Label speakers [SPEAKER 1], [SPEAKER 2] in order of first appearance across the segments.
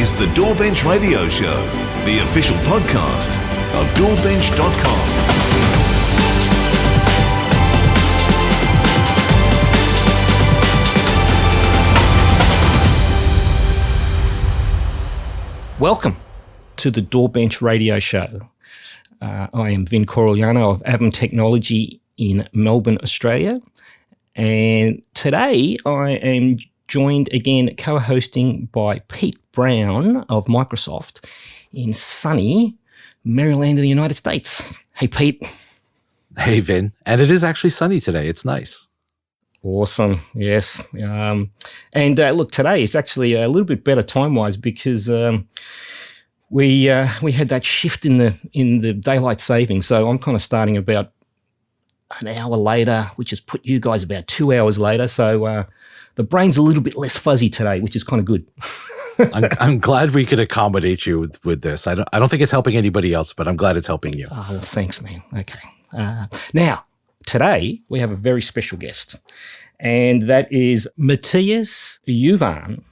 [SPEAKER 1] is the DAWbench Radio Show, the official podcast of DAWbench.com.
[SPEAKER 2] Welcome to the DAWbench Radio Show. I am Curigliano of AAVIM Technology in Melbourne, Australia. And today I am joined again, co-hosting by Pete Brown of Microsoft in sunny Maryland in the United States. Hey, Pete.
[SPEAKER 3] Hey, Vin. And it is actually sunny today. It's nice.
[SPEAKER 2] Awesome. Yes. Look, today is actually a little bit better time-wise because we had that shift in the daylight saving. So I'm kind of starting about an hour later, which has put you guys about 2 hours later. So the brain's a little bit less fuzzy today, which is kind of good.
[SPEAKER 3] I'm glad we could accommodate you with this. I don't think it's helping anybody else, but I'm glad it's helping you.
[SPEAKER 2] Oh, well, thanks, man. Okay. Now, today we have a very special guest, and that is Matthias Juwan,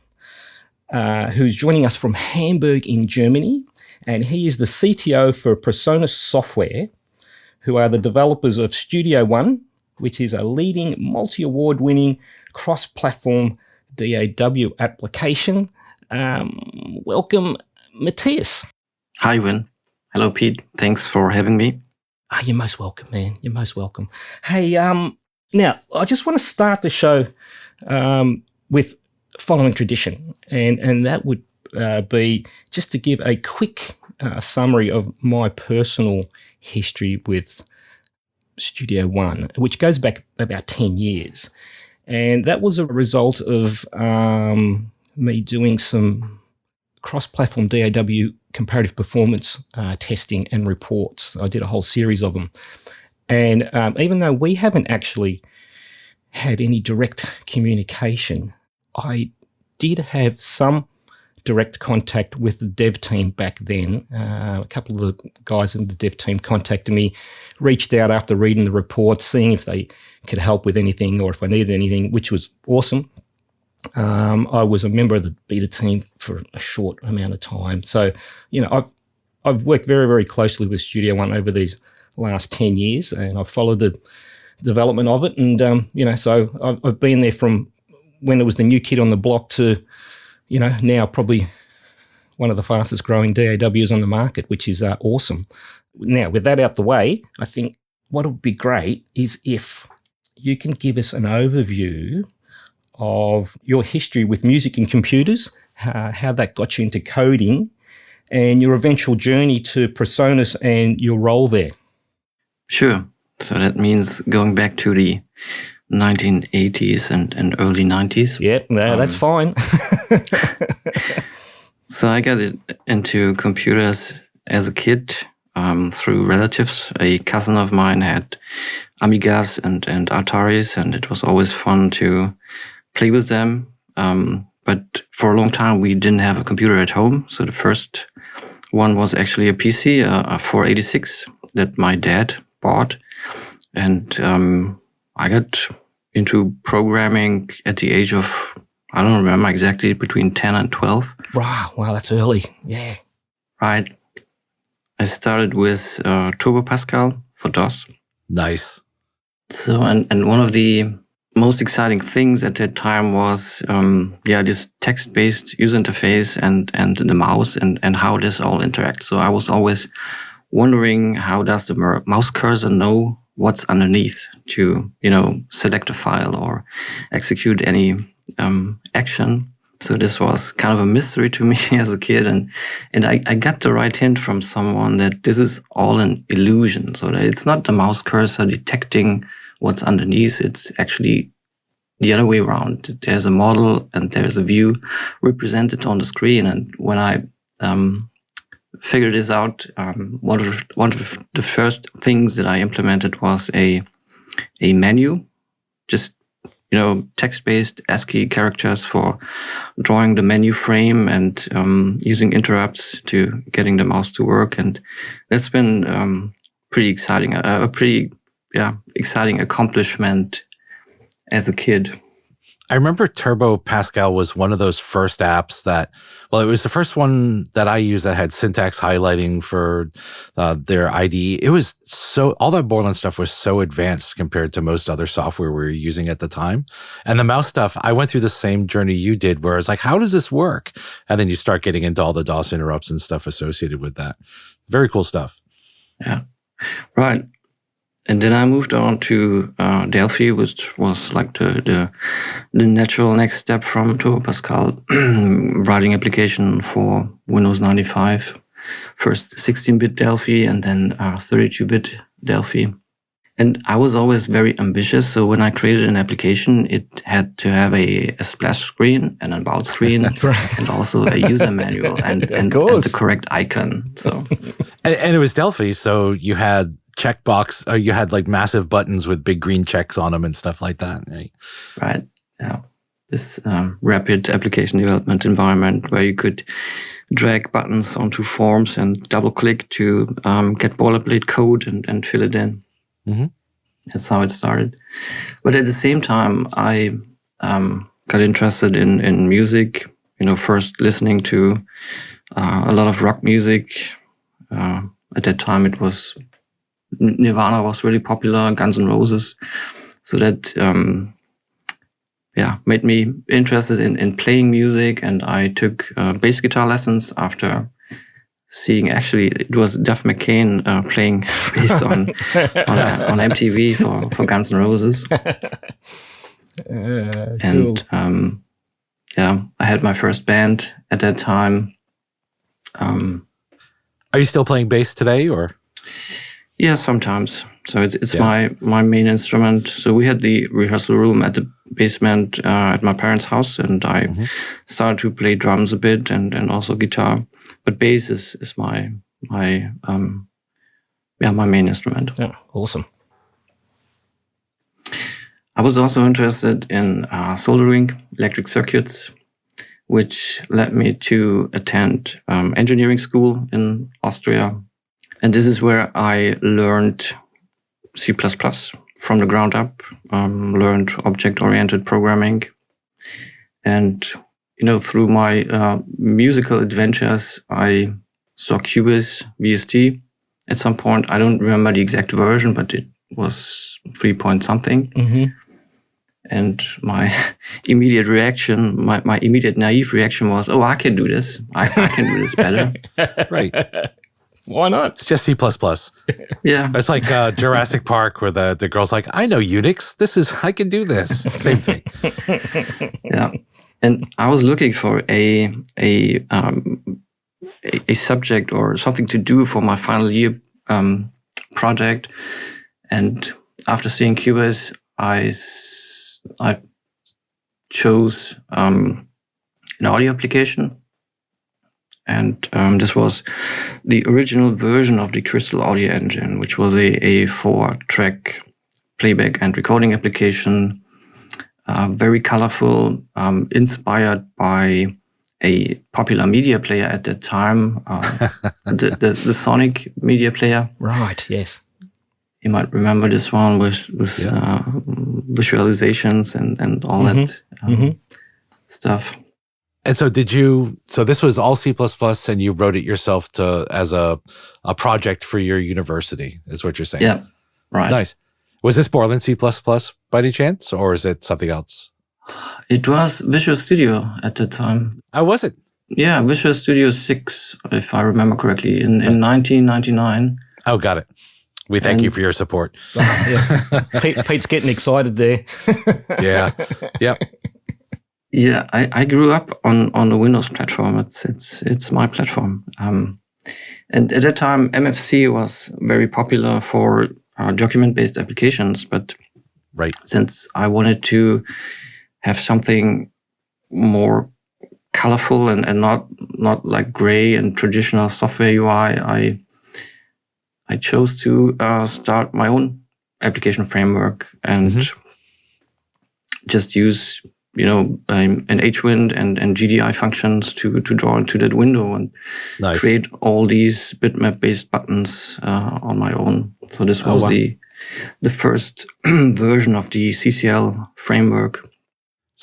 [SPEAKER 2] who's joining us from Hamburg in Germany, and he is the CTO for PreSonus Software, who are the developers of Studio One, which is a leading multi-award-winning cross-platform DAW application. Welcome, Matthias.
[SPEAKER 4] Hi, Vin. Hello, Pete. Thanks for having me.
[SPEAKER 2] You're most welcome, man. You're most welcome. Hey, now, I just want to start the show with following tradition, and that would be just to give a quick summary of my personal history with Studio One, which goes back about 10 years. And that was a result of me doing some cross-platform DAW comparative performance testing and reports. I did a whole series of them. And even though we haven't actually had any direct communication, I did have some direct contact with the dev team back then. A couple of the guys in the dev team contacted me, reached out after reading the report, seeing if they could help with anything or if I needed anything, which was awesome. I was a member of the beta team for a short amount of time. So, I've worked very, very closely with Studio One over these last 10 years, and I've followed the development of it. And, so I've been there from when it was the new kid on the block to, now probably one of the fastest growing DAWs on the market, which is awesome. Now, with that out the way, I think what would be great is if you can give us an overview of your history with music and computers, how that got you into coding, and your eventual journey to PreSonus and your role there.
[SPEAKER 4] Sure. So that means going back to the 1980s and early 90s.
[SPEAKER 2] Yep, no, that's fine.
[SPEAKER 4] So I got into computers as a kid through relatives. A cousin of mine had Amigas and Ataris, and it was always fun to play with them. But for a long time, we didn't have a computer at home. So the first one was actually a PC, a 486 that my dad bought. And I got into programming at the age of, I don't remember exactly, between 10 and 12.
[SPEAKER 2] Wow, that's early. Yeah.
[SPEAKER 4] Right. I started with Turbo Pascal for DOS.
[SPEAKER 3] Nice.
[SPEAKER 4] So, and one of the most exciting things at that time was, this text-based user interface and the mouse and how this all interacts. So I was always wondering, how does the mouse cursor know what's underneath to, select a file or execute any action. So this was kind of a mystery to me as a kid. And I got the right hint from someone that this is all an illusion. So that it's not the mouse cursor detecting what's underneath. It's actually the other way around. There's a model and there's a view represented on the screen. And when I figured this out, one of the first things that I implemented was a menu, just text-based ASCII characters for drawing the menu frame and using interrupts to getting the mouse to work. And that's been pretty exciting, a pretty exciting accomplishment as a kid.
[SPEAKER 3] I remember Turbo Pascal was one of those first apps that, well, it was the first one that I used that had syntax highlighting for their IDE. It was all that Borland stuff was so advanced compared to most other software we were using at the time. And the mouse stuff, I went through the same journey you did, where it's like, how does this work? And then you start getting into all the DOS interrupts and stuff associated with that. Very cool stuff.
[SPEAKER 4] Yeah, right. And then I moved on to Delphi, which was like the natural next step from Turbo Pascal, writing application for Windows 95. First 16-bit Delphi and then 32-bit Delphi. And I was always very ambitious. So when I created an application, it had to have a splash screen and an about screen and also a user manual and the correct icon. So,
[SPEAKER 3] and it was Delphi, so you had checkbox, you had like massive buttons with big green checks on them and stuff like that.
[SPEAKER 4] Right. Yeah. This rapid application development environment where you could drag buttons onto forms and double click to get boilerplate code and fill it in. Mm-hmm. That's how it started. But at the same time, I got interested in music, first listening to a lot of rock music. At that time, it was Nirvana was really popular, Guns N' Roses. So that, made me interested in playing music. And I took bass guitar lessons after seeing, actually, it was Duff McKagan playing bass on MTV for Guns N' Roses. And cool. I had my first band at that time.
[SPEAKER 3] Are you still playing bass today, or?
[SPEAKER 4] Yeah, sometimes. So it's my main instrument. So we had the rehearsal room at the basement at my parents' house, and I started to play drums a bit and also guitar. But bass is my main instrument.
[SPEAKER 2] Yeah, awesome.
[SPEAKER 4] I was also interested in soldering electric circuits, which led me to attend engineering school in Austria. And this is where I learned C++ from the ground up, learned object-oriented programming. And, through my musical adventures, I saw Cubase VST at some point. I don't remember the exact version, but it was 3 point something. Mm-hmm. And my immediate reaction, my immediate naive reaction was, oh, I can do this. I can do this better.
[SPEAKER 3] Right.
[SPEAKER 2] Why not?
[SPEAKER 3] It's just C++.
[SPEAKER 4] Yeah.
[SPEAKER 3] It's like Jurassic Park where the girl's like, I know Unix. I can do this. Same thing.
[SPEAKER 4] Yeah. And I was looking for a subject or something to do for my final year project. And after seeing Cubase, I chose an audio application. And this was the original version of the Crystal Audio Engine, which was a 4-track playback and recording application, very colorful, inspired by a popular media player at that time, the Sonic media player.
[SPEAKER 2] Right, yes.
[SPEAKER 4] You might remember this one with visualizations and all that stuff.
[SPEAKER 3] And so so this was all C++ and you wrote it yourself as a project for your university, is what you're saying?
[SPEAKER 4] Yeah, right.
[SPEAKER 3] Nice. Was this Borland C++ by any chance, or is it something else?
[SPEAKER 4] It was Visual Studio at the time.
[SPEAKER 3] Oh, was it?
[SPEAKER 4] Yeah, Visual Studio 6, if I remember correctly, in 1999.
[SPEAKER 3] Oh, got it. We thank you for your support.
[SPEAKER 2] Pete's getting excited there.
[SPEAKER 3] Yeah. Yep.
[SPEAKER 4] Yeah, I grew up on the Windows platform. It's my platform. And at that time, MFC was very popular for document-based applications. But since I wanted to have something more colorful and not like gray and traditional software UI, I chose to start my own application framework and just use an HWind and GDI functions to draw into that window and create all these bitmap-based buttons on my own. So this was the first version of the CCL framework.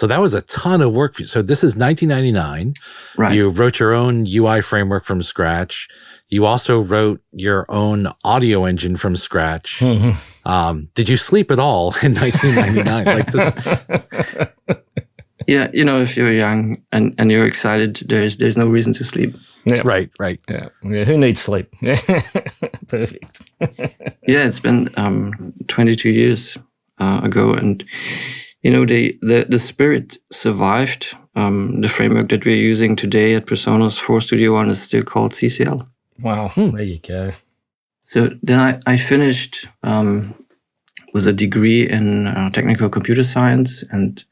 [SPEAKER 3] So that was a ton of work for you. So this is 1999.
[SPEAKER 4] Right.
[SPEAKER 3] You wrote your own UI framework from scratch. You also wrote your own audio engine from scratch.
[SPEAKER 2] Mm-hmm.
[SPEAKER 3] Did you sleep at all in 1999? Like this?
[SPEAKER 4] Yeah, if you're young and you're excited, there's no reason to sleep.
[SPEAKER 2] Yeah.
[SPEAKER 3] Right.
[SPEAKER 2] Yeah. Who needs sleep? Perfect.
[SPEAKER 4] Yeah, it's been 22 years ago, and the spirit survived. The framework that we're using today at PreSonus for Studio One is still called CCL.
[SPEAKER 2] Wow, there you go.
[SPEAKER 4] So then I finished with a degree in technical computer science, and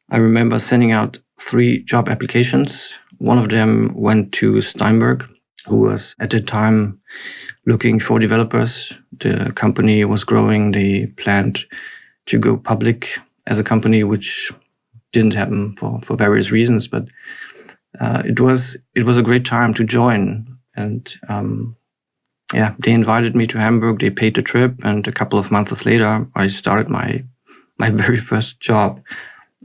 [SPEAKER 4] I remember sending out 3 job applications. One of them went to Steinberg, who was at the time looking for developers. The company was growing. They planned to go public as a company, which didn't happen for various reasons. But it was a great time to join. And they invited me to Hamburg. They paid the trip, and a couple of months later, I started my very first job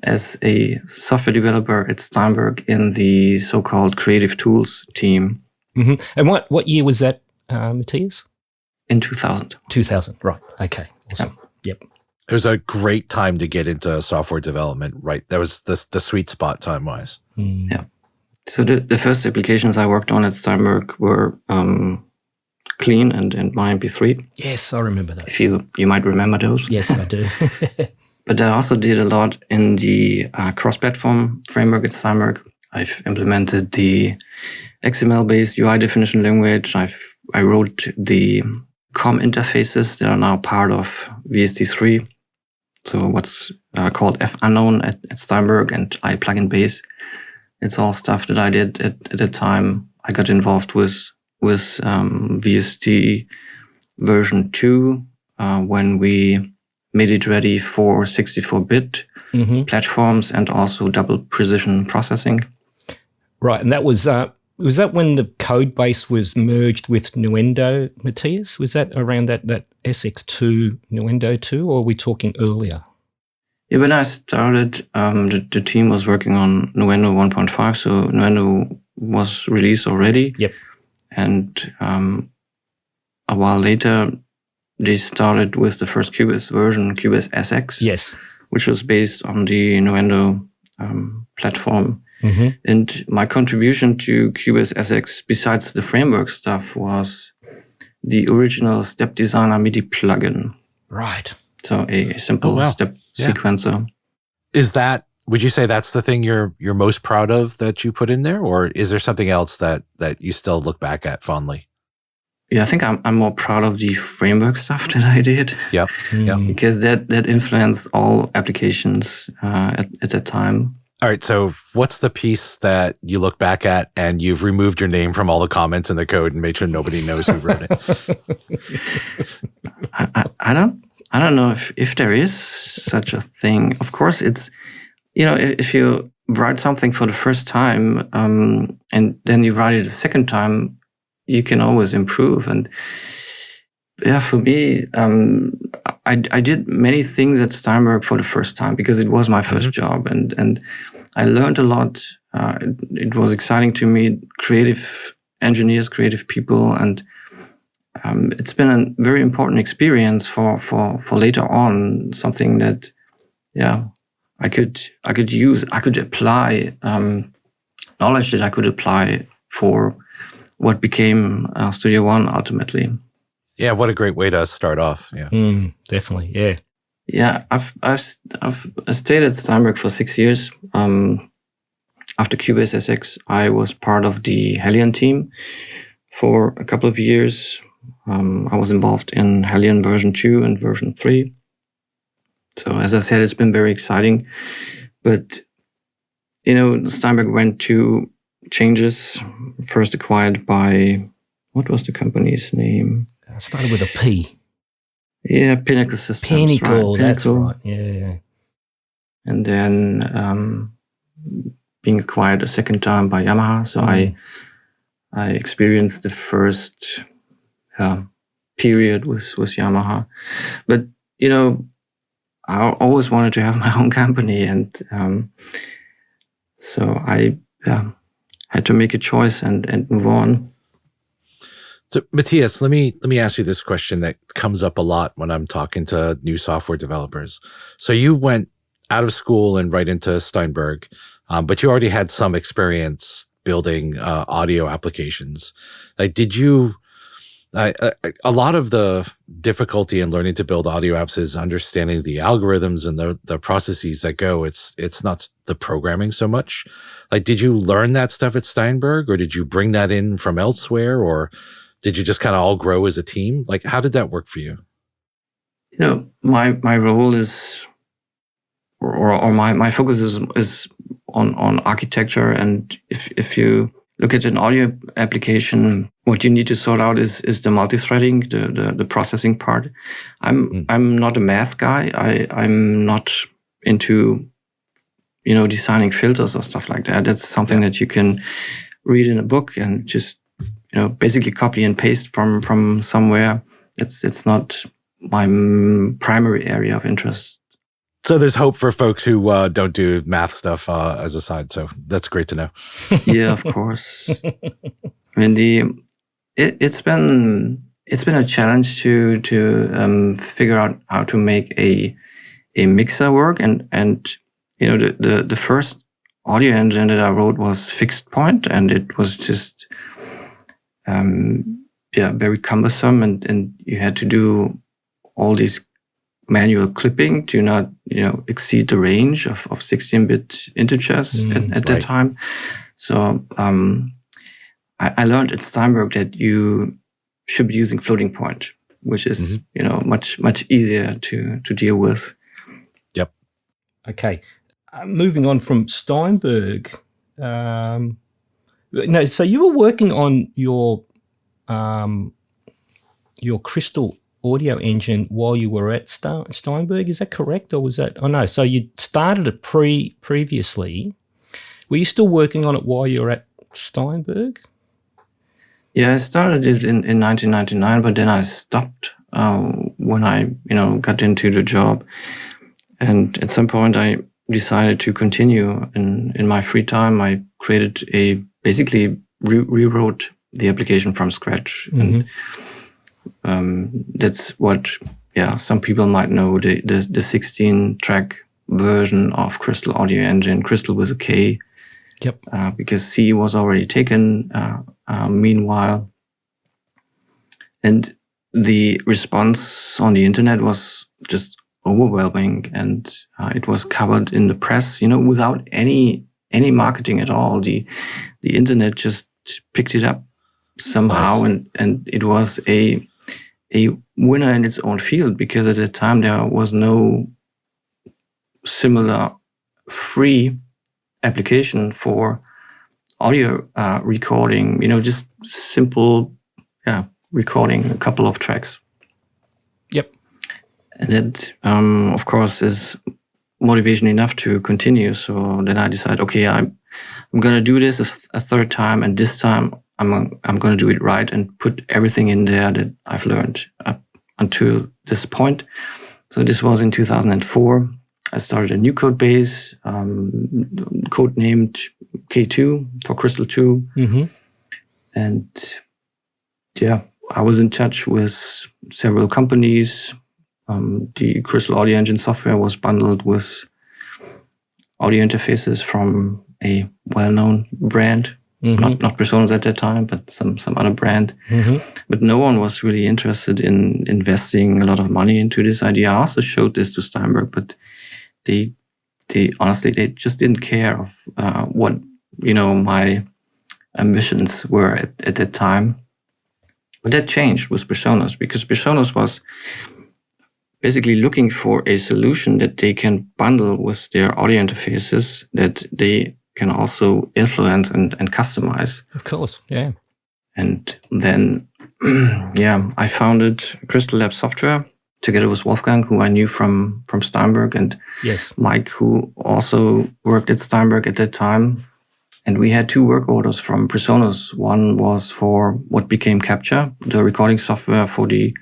[SPEAKER 4] as a software developer at Steinberg in the so-called creative tools team.
[SPEAKER 2] Mm-hmm. And what year was that, Matthias?
[SPEAKER 4] In 2000.
[SPEAKER 2] 2000, right. Okay, awesome. Yep.
[SPEAKER 3] It was a great time to get into software development, right? That was the sweet spot time-wise.
[SPEAKER 2] Mm.
[SPEAKER 4] Yeah. So the first applications I worked on at Steinberg were Clean and My MP3.
[SPEAKER 2] Yes, I remember that.
[SPEAKER 4] If you might remember those.
[SPEAKER 2] Yes, I do.
[SPEAKER 4] But I also did a lot in the cross-platform framework at Steinberg. I've implemented the XML-based UI definition language. I wrote the COM interfaces that are now part of VST3. So what's called F-unknown at Steinberg and iPlugin base. It's all stuff that I did at the time. I got involved with VST version 2 when we made it ready for 64-bit platforms and also double precision processing.
[SPEAKER 2] Right, and that was that when the code base was merged with Nuendo, Matthias? Was that around that SX2 Nuendo 2, or are we talking earlier?
[SPEAKER 4] Yeah, when I started, the team was working on Nuendo 1.5, so Nuendo was released already.
[SPEAKER 2] Yep.
[SPEAKER 4] And a while later, they started with the first QBase version, QBase SX.
[SPEAKER 2] Yes.
[SPEAKER 4] Which was based on the Nuendo platform. Mm-hmm. And my contribution to QBase SX, besides the framework stuff, was the original Step Designer MIDI plugin.
[SPEAKER 2] Right.
[SPEAKER 4] So a simple step sequencer.
[SPEAKER 3] Would you say that's the thing you're most proud of that you put in there, or is there something else that you still look back at fondly?
[SPEAKER 4] Yeah, I think I'm more proud of the framework stuff that I did.
[SPEAKER 3] Yeah,
[SPEAKER 4] because that influenced all applications at that time.
[SPEAKER 3] All right, so what's the piece that you look back at and you've removed your name from all the comments in the code and made sure nobody knows who wrote it?
[SPEAKER 4] I don't know if there is such a thing. Of course, it's if you write something for the first time and then you write it a second time, you can always improve. And yeah, for me, I did many things at Steinberg for the first time because it was my first job, and I learned a lot. It was exciting to meet creative engineers, creative people, and it's been a very important experience for later on. Something that, I could use. I could apply knowledge that I could apply for what became Studio One ultimately.
[SPEAKER 3] Yeah, what a great way to start off. Yeah,
[SPEAKER 2] definitely. Yeah,
[SPEAKER 4] yeah. I've stayed at Steinberg for 6 years. After QBase SX, I was part of the Hellion team for a couple of years. I was involved in Hellion version 2 and version 3. So as I said, it's been very exciting. But Steinberg went to changes. First acquired by, what was the company's name?
[SPEAKER 2] It started with a P.
[SPEAKER 4] Yeah, Pinnacle Systems.
[SPEAKER 2] Pinnacle,
[SPEAKER 4] right?
[SPEAKER 2] That's right. Yeah.
[SPEAKER 4] And then being acquired a second time by Yamaha. So I experienced the first period with Yamaha. But, I always wanted to have my own company, and so I had to make a choice and move on.
[SPEAKER 3] So, Matthias, let me ask you this question that comes up a lot when I'm talking to new software developers. So you went out of school and right into Steinberg, but you already had some experience building audio applications. Like, did you? A lot of the difficulty in learning to build audio apps is understanding the algorithms and the processes that go. It's not the programming so much. Like, did you learn that stuff at Steinberg, or did you bring that in from elsewhere, or did you just kind of all grow as a team? Like, how did that work for you?
[SPEAKER 4] My role is, or my focus is on architecture. And if you look at an audio application, what you need to sort out is the multi-threading, the processing part. I'm not a math guy. I'm not into designing filters or stuff like that. That's something that you can read in a book and just basically copy and paste from somewhere. It's not my primary area of interest.
[SPEAKER 3] So there's hope for folks who don't do math stuff as a side. So that's great to know.
[SPEAKER 4] Yeah, of course. I mean, it's been a challenge to figure out how to make a mixer work, and the first audio engine that I wrote was fixed point, and it was just very cumbersome, and you had to do all these manual clipping to not exceed the range of 16-bit integers at that time. So I learned at Steinberg that you should be using floating point, which is much easier to deal with.
[SPEAKER 3] Yep.
[SPEAKER 2] Okay, moving on from Steinberg. So you were working on your Crystal audio engine while you were at Steinberg, is that correct, or was that? Oh no, so you started it previously. Were you still working on it while you were at Steinberg?
[SPEAKER 4] Yeah, I started it in 1999, but then I stopped when I got into the job, and at some point I decided to continue in my free time. I created basically rewrote the application from scratch, and that's what some people might know, the 16-track version of Crystal Audio Engine, Crystal with a K.
[SPEAKER 2] Yep.
[SPEAKER 4] Because C was already taken meanwhile. And the response on the internet was just overwhelming, and it was covered in the press, without any marketing at all. The internet just picked it up somehow, nice. and it was a winner in its own field, because at the time there was no similar free application for audio recording, just simple recording a couple of tracks.
[SPEAKER 2] Yep.
[SPEAKER 4] And that, of course, is motivation enough to continue. So then I decided, okay, I'm going to do this a third time, and this time I'm going to do it right and put everything in there that I've learned up until this point. So this was in 2004. I started a new code base, code named K2 for Crystal 2. And I was in touch with several companies. The Crystal Audio Engine software was bundled with audio interfaces from a well-known brand. Not PreSonus at that time, but some other brand. But no one was really interested in investing a lot of money into this idea. I also showed this to Steinberg, but they honestly, they just didn't care of what my ambitions were at that time. But that changed with PreSonus, because PreSonus was basically looking for a solution that they can bundle with their audio interfaces that they can also influence and customize.
[SPEAKER 2] Of course, yeah.
[SPEAKER 4] And then, I founded Crystal Lab Software together with Wolfgang, who I knew from Steinberg, and
[SPEAKER 2] yes,
[SPEAKER 4] Mike, who also worked at Steinberg at that time. And we had two work orders from PreSonus. One was for what became Capture, the recording software for the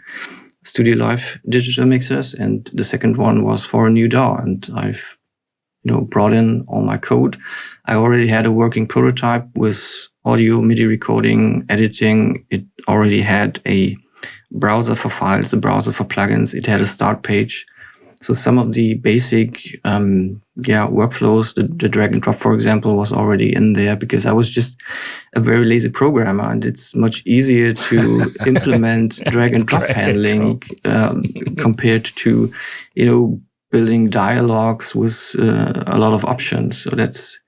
[SPEAKER 4] Studio Live digital mixers, and the second one was for a new DAW. And I've brought in all my code. I already had a working prototype with audio, MIDI recording, editing. It already had a browser for files, a browser for plugins. It had a start page. So some of the basic workflows, the drag and drop, for example, was already in there because I was just a very lazy programmer, and it's much easier to implement drag and drop handling compared to, building dialogues with a lot of options. So that's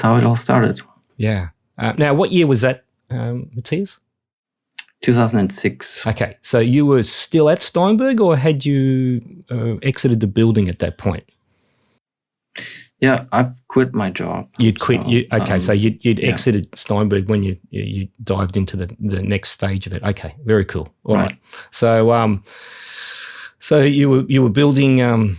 [SPEAKER 4] how it all started.
[SPEAKER 2] Yeah. Now, what year was that, Matthias?
[SPEAKER 4] 2006.
[SPEAKER 2] Okay, so you were still at Steinberg, or had you exited the building at that point?
[SPEAKER 4] Yeah, I've quit my job.
[SPEAKER 2] You'd quit. So you'd exited Steinberg when you dived into the next stage of it. Okay, very cool. All right. So so you were building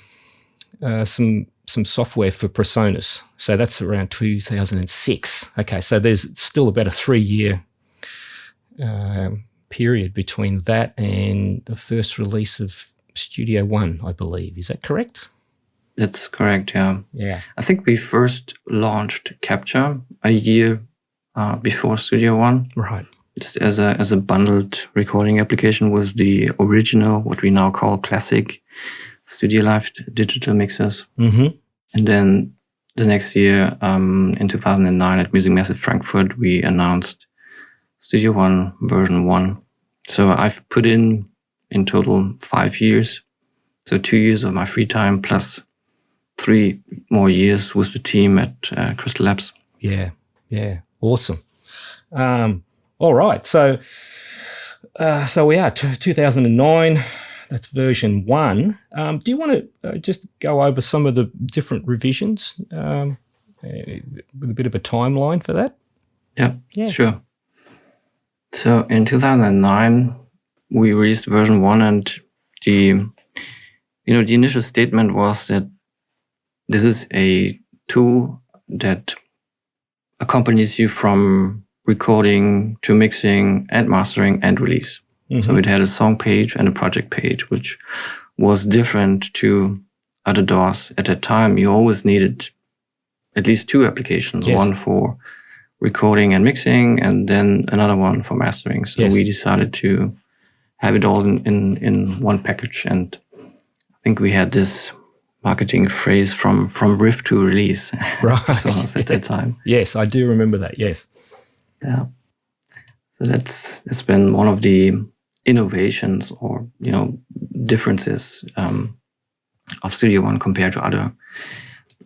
[SPEAKER 2] some software for PreSonus. So that's around 2006. Okay, so there's still about a 3-year period between that and the first release of Studio One, I believe. Is that correct?
[SPEAKER 4] That's correct, yeah.
[SPEAKER 2] Yeah.
[SPEAKER 4] I think we first launched Capture a year before Studio One.
[SPEAKER 2] Right.
[SPEAKER 4] Just as a bundled recording application with the original, what we now call classic Studio Live digital mixers.
[SPEAKER 2] Mm-hmm.
[SPEAKER 4] And then the next year, in 2009 at Music Massive Frankfurt, we announced Studio One version 1. So I've put in total 5 years. So 2 years of my free time plus 3 more years with the team at Crystal Labs.
[SPEAKER 2] Yeah. Awesome. All right. So we are 2009. That's version 1. Do you want to just go over some of the different revisions with a bit of a timeline for that?
[SPEAKER 4] Yeah, sure. So in 2009, we released version 1, and the initial statement was that this is a tool that accompanies you from recording to mixing and mastering and release. Mm-hmm. So it had a song page and a project page, which was different to other DAWs. At that time, you always needed at least 2 applications, one for recording and mixing, and then another one for mastering. So we decided to have it all in one package. And I think we had this marketing phrase from riff to release.
[SPEAKER 2] Right.
[SPEAKER 4] At that time.
[SPEAKER 2] Yes, I do remember that. Yes.
[SPEAKER 4] Yeah. So it's been one of the innovations or, differences of Studio One compared to other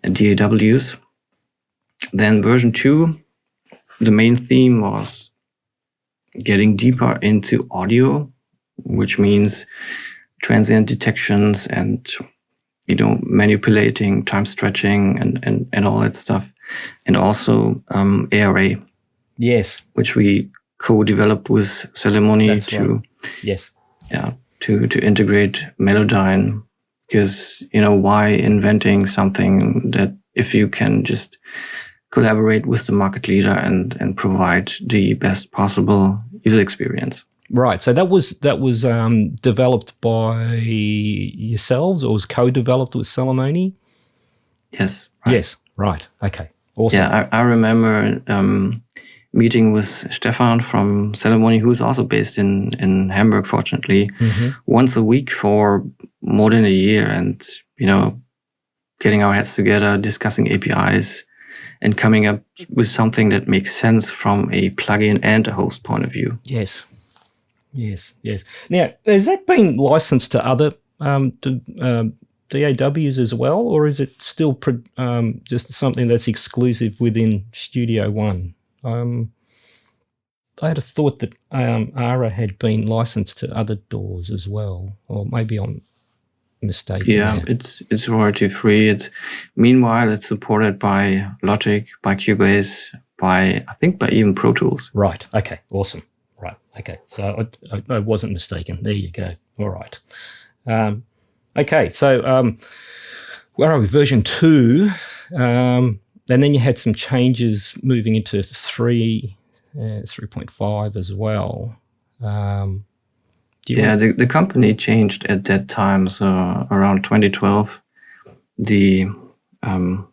[SPEAKER 4] DAWs. Then version 2, the main theme was getting deeper into audio, which means transient detections and, manipulating, time stretching and all that stuff. And also ARA.
[SPEAKER 2] Yes.
[SPEAKER 4] Which we co-developed with Celemony to integrate Melodyne, because, why inventing something that if you can just collaborate with the market leader and provide the best possible user experience.
[SPEAKER 2] Right. So that was developed by yourselves, or was co-developed with Celemony?
[SPEAKER 4] Yes. Right.
[SPEAKER 2] Yes. Right. Okay. Awesome.
[SPEAKER 4] Yeah, I remember meeting with Stefan from Celemony, who is also based in Hamburg, fortunately, once a week for more than a year, and getting our heads together, discussing APIs, and coming up with something that makes sense from a plugin and a host point of view.
[SPEAKER 2] Yes. Now, has that been licensed to other DAWs as well, or is it still just something that's exclusive within Studio One? I had a thought that ARA had been licensed to other DAWs as well, or maybe I'm mistaken.
[SPEAKER 4] Yeah, it's royalty free. Meanwhile it's supported by Logic, by Cubase, by even Pro Tools.
[SPEAKER 2] Right. Okay. Awesome. Right. Okay. So I wasn't mistaken. There you go. All right. Okay. So where are we? Version 2. And then you had some changes moving into 3.5 as well. Do
[SPEAKER 4] The company changed at that time. So around 2012, the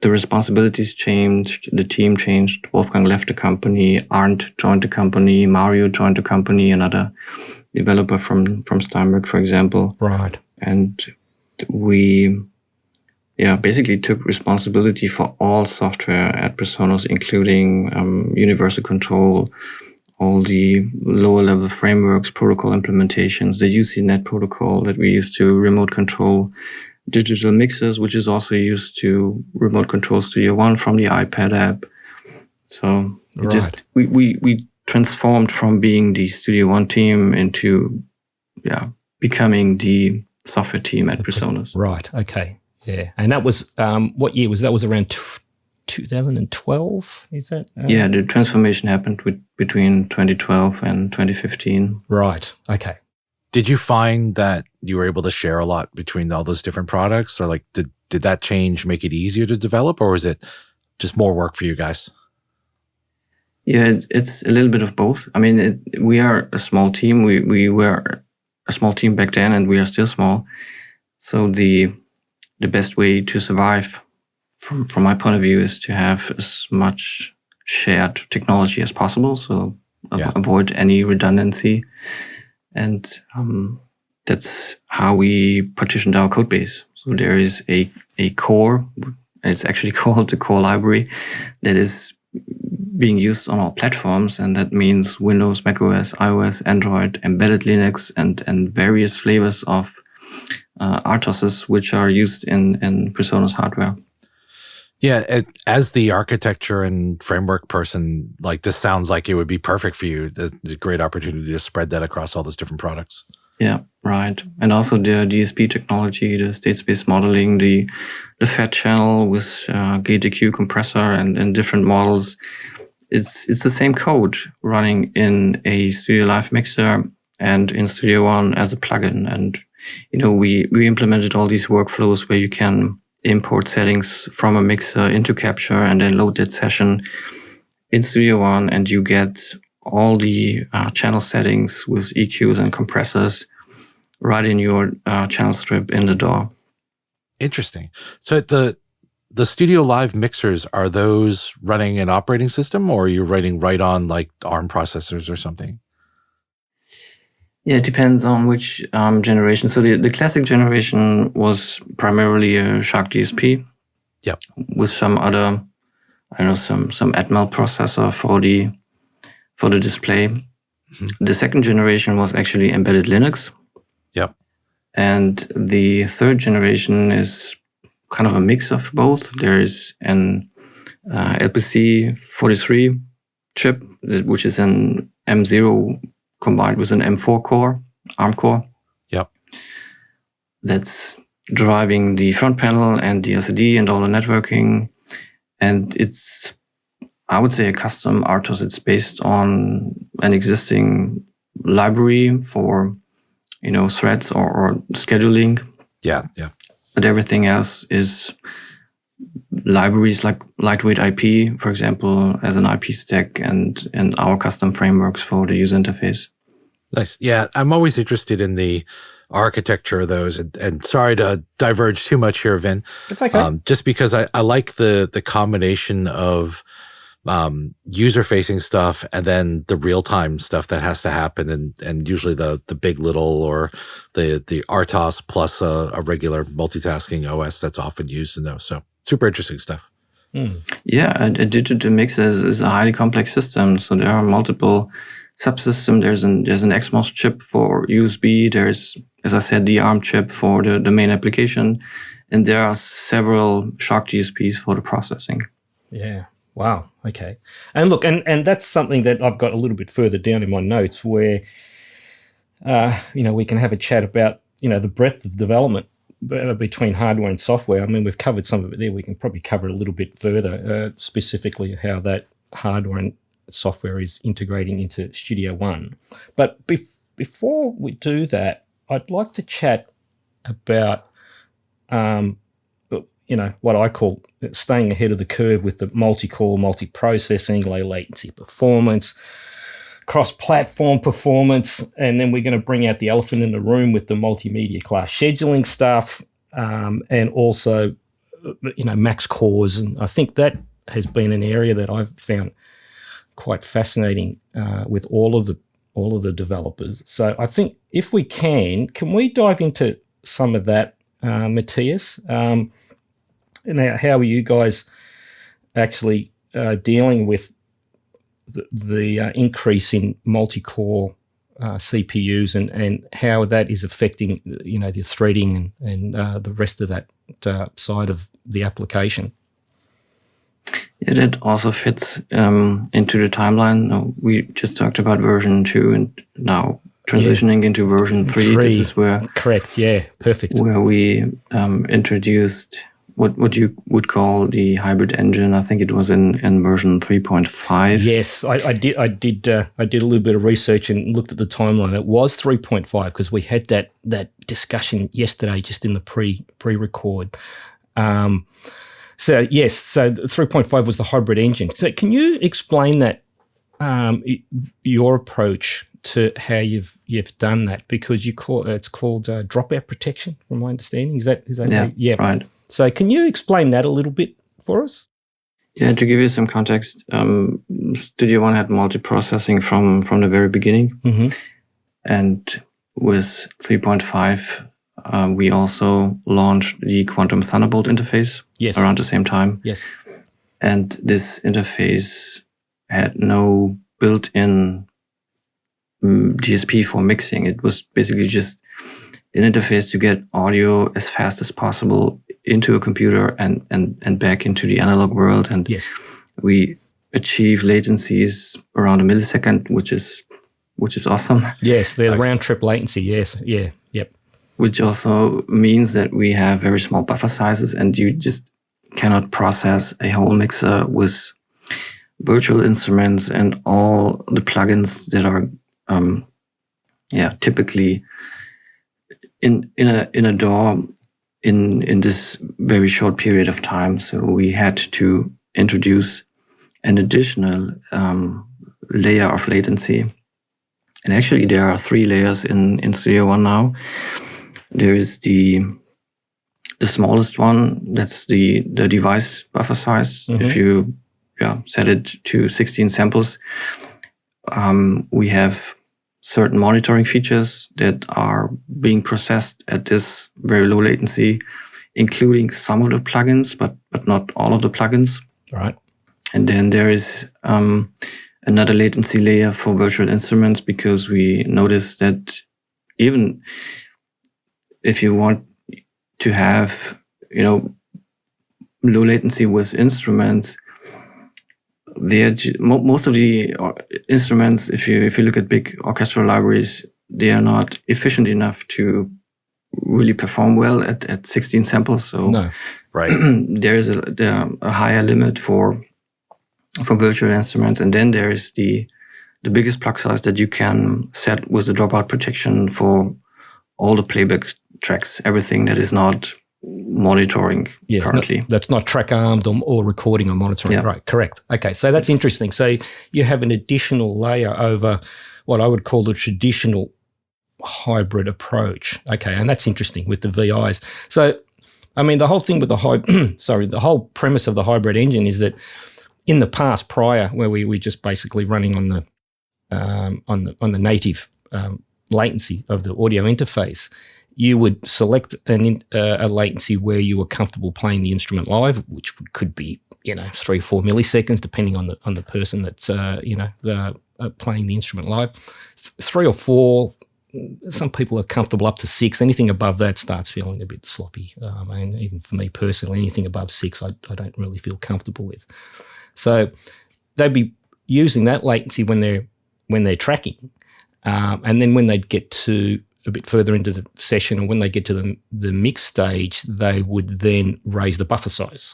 [SPEAKER 4] responsibilities changed, the team changed. Wolfgang left the company, Arndt joined the company, Mario joined the company, another developer from Steinberg, for example.
[SPEAKER 2] Right.
[SPEAKER 4] And we basically took responsibility for all software at PreSonus, including universal control, all the lower level frameworks, protocol implementations, the UCNet protocol that we use to remote control digital mixers, which is also used to remote control Studio One from the iPad app. So we transformed from being the Studio One team into becoming the software team at PreSonus.
[SPEAKER 2] Right. Okay. Yeah. And that was what year was that? Was around 2012? Is that?
[SPEAKER 4] The transformation happened between 2012 and 2015.
[SPEAKER 2] Right. Okay.
[SPEAKER 3] Did you find that you were able to share a lot between all those different products, or like did that change make it easier to develop, or was it just more work for you guys?
[SPEAKER 4] Yeah, it's a little bit of both. I mean, we are a small team. We were a small team back then, and we are still small. So the best way to survive, from my point of view, is to have as much shared technology as possible. So avoid any redundancy. And that's how we partitioned our code base. So there is a core, it's actually called the core library, that is being used on all platforms. And that means Windows, macOS, iOS, Android, embedded Linux, and various flavors of RTOSes, which are used in PreSonus hardware.
[SPEAKER 3] Yeah, as the architecture and framework person, like this sounds like it would be perfect for you. It's a great opportunity to spread that across all those different products.
[SPEAKER 4] Yeah, right. And also the DSP technology, the state space modeling, the fat channel with gate-EQ compressor and different models. It's the same code running in a Studio Live mixer and in Studio One as a plugin. And we implemented all these workflows where you can import settings from a mixer into Capture and then load that session in Studio One, and you get all the channel settings with EQs and compressors right in your channel strip in the DAW.
[SPEAKER 3] Interesting. So the Studio Live mixers, are those running an operating system, or are you writing right on like ARM processors or something?
[SPEAKER 4] Yeah, it depends on which generation. So the classic generation was primarily a Shark DSP.
[SPEAKER 3] Yep.
[SPEAKER 4] With some other, some Atmel processor for the display. Mm-hmm. The second generation was actually embedded Linux.
[SPEAKER 3] Yep.
[SPEAKER 4] And the third generation is kind of a mix of both. There is an LPC 43 chip, which is an M0 combined with an M4 core, ARM core.
[SPEAKER 3] Yep.
[SPEAKER 4] That's driving the front panel and the LCD and all the networking. And it's, I would say, a custom RTOS. It's based on an existing library for, threads or scheduling.
[SPEAKER 3] Yeah.
[SPEAKER 4] But everything else is libraries like lightweight IP, for example, as an IP stack, and our custom frameworks for the user interface.
[SPEAKER 3] Nice. Yeah, I'm always interested in the architecture of those, and sorry to diverge too much here, Vin.
[SPEAKER 2] It's okay.
[SPEAKER 3] Just because I like the combination of user-facing stuff and then the real-time stuff that has to happen, and usually the big little or the RTOS plus a regular multitasking OS that's often used in those. So super interesting stuff.
[SPEAKER 4] Yeah, a digital mix is a highly complex system. So there are multiple subsystems. There's an XMOS chip for USB. There's, as I said, the ARM chip for the main application. And there are several Shark DSPs for the processing.
[SPEAKER 2] Yeah. Wow. Okay. And look, and that's something that I've got a little bit further down in my notes where, we can have a chat about, the breadth of development between hardware and software. I mean, we've covered some of it there. We can probably cover it a little bit further, specifically how that hardware and software is integrating into Studio One. But before we do that, I'd like to chat about, what I call staying ahead of the curve with the multicore, multiprocessing, low latency performance, cross-platform performance, and then we're going to bring out the elephant in the room with the multimedia class scheduling stuff, and also, max cores. And I think that has been an area that I've found quite fascinating with all of the developers. So I think if we can we dive into some of that, Matthias? Now, how are you guys actually dealing with the increase in multi-core CPUs and how that is affecting, the threading and the rest of that side of the application?
[SPEAKER 4] Yeah, that also fits into the timeline. We just talked about version 2 and now transitioning into version 3. This is where...
[SPEAKER 2] Correct, yeah, perfect.
[SPEAKER 4] Where we introduced what you would call the hybrid engine. I think it was in version 3.5.
[SPEAKER 2] Yes, I did a little bit of research and looked at the timeline. It was 3.5 because we had that discussion yesterday just in the pre-record. So 3.5 was the hybrid engine. So can you explain that, your approach to how you've done that? Because it's called dropout protection, from my understanding. Is that
[SPEAKER 4] yeah, right?
[SPEAKER 2] So can you explain that a little bit for us?
[SPEAKER 4] Yeah, to give you some context, Studio One had multiprocessing from the very beginning,
[SPEAKER 2] mm-hmm.
[SPEAKER 4] and with 3.5. We also launched the Quantum Thunderbolt interface around the same time.
[SPEAKER 2] Yes.
[SPEAKER 4] And this interface had no built-in DSP for mixing. It was basically just an interface to get audio as fast as possible into a computer and back into the analog world. And
[SPEAKER 2] yes,
[SPEAKER 4] we achieve latencies around a millisecond, which is awesome.
[SPEAKER 2] Yes, the round trip latency. Yes, yeah, yep.
[SPEAKER 4] Which also means that we have very small buffer sizes, and you just cannot process a whole mixer with virtual instruments and all the plugins that are, typically in a DAW in this very short period of time. So we had to introduce an additional layer of latency, and actually there are 3 layers in Studio One now. There is the smallest one, that's the device buffer size.
[SPEAKER 2] Mm-hmm.
[SPEAKER 4] If you set it to 16 samples, we have certain monitoring features that are being processed at this very low latency, including some of the plugins, but not all of the plugins.
[SPEAKER 2] Right.
[SPEAKER 4] And then there is another latency layer for virtual instruments, because we noticed that even if you want to have, low latency with instruments, most of the instruments, if you look at big orchestral libraries, they are not efficient enough to really perform well at 16 samples. So
[SPEAKER 2] no, right.
[SPEAKER 4] There is a higher limit for virtual instruments, and then there is the biggest plug size that you can set with the dropout protection for all the playback tracks, everything that is not monitoring currently.
[SPEAKER 2] That's not track armed or recording or monitoring. Yeah. Right, correct. Okay, so that's interesting. So you have an additional layer over what I would call the traditional hybrid approach. Okay, and that's interesting with the VIs. So, I mean, the whole thing with the whole premise of the hybrid engine is that in the past, prior, where we just basically running on the native latency of the audio interface, you would select a latency where you were comfortable playing the instrument live, which could be 3 or 4 milliseconds, depending on the person that's playing the instrument live. 3 or 4. Some people are comfortable up to 6. Anything above that starts feeling a bit sloppy. And even for me personally, anything above 6, I don't really feel comfortable with. So they'd be using that latency when they're tracking, and then when they'd get to a bit further into the session, or when they get to the mix stage, they would then raise the buffer size.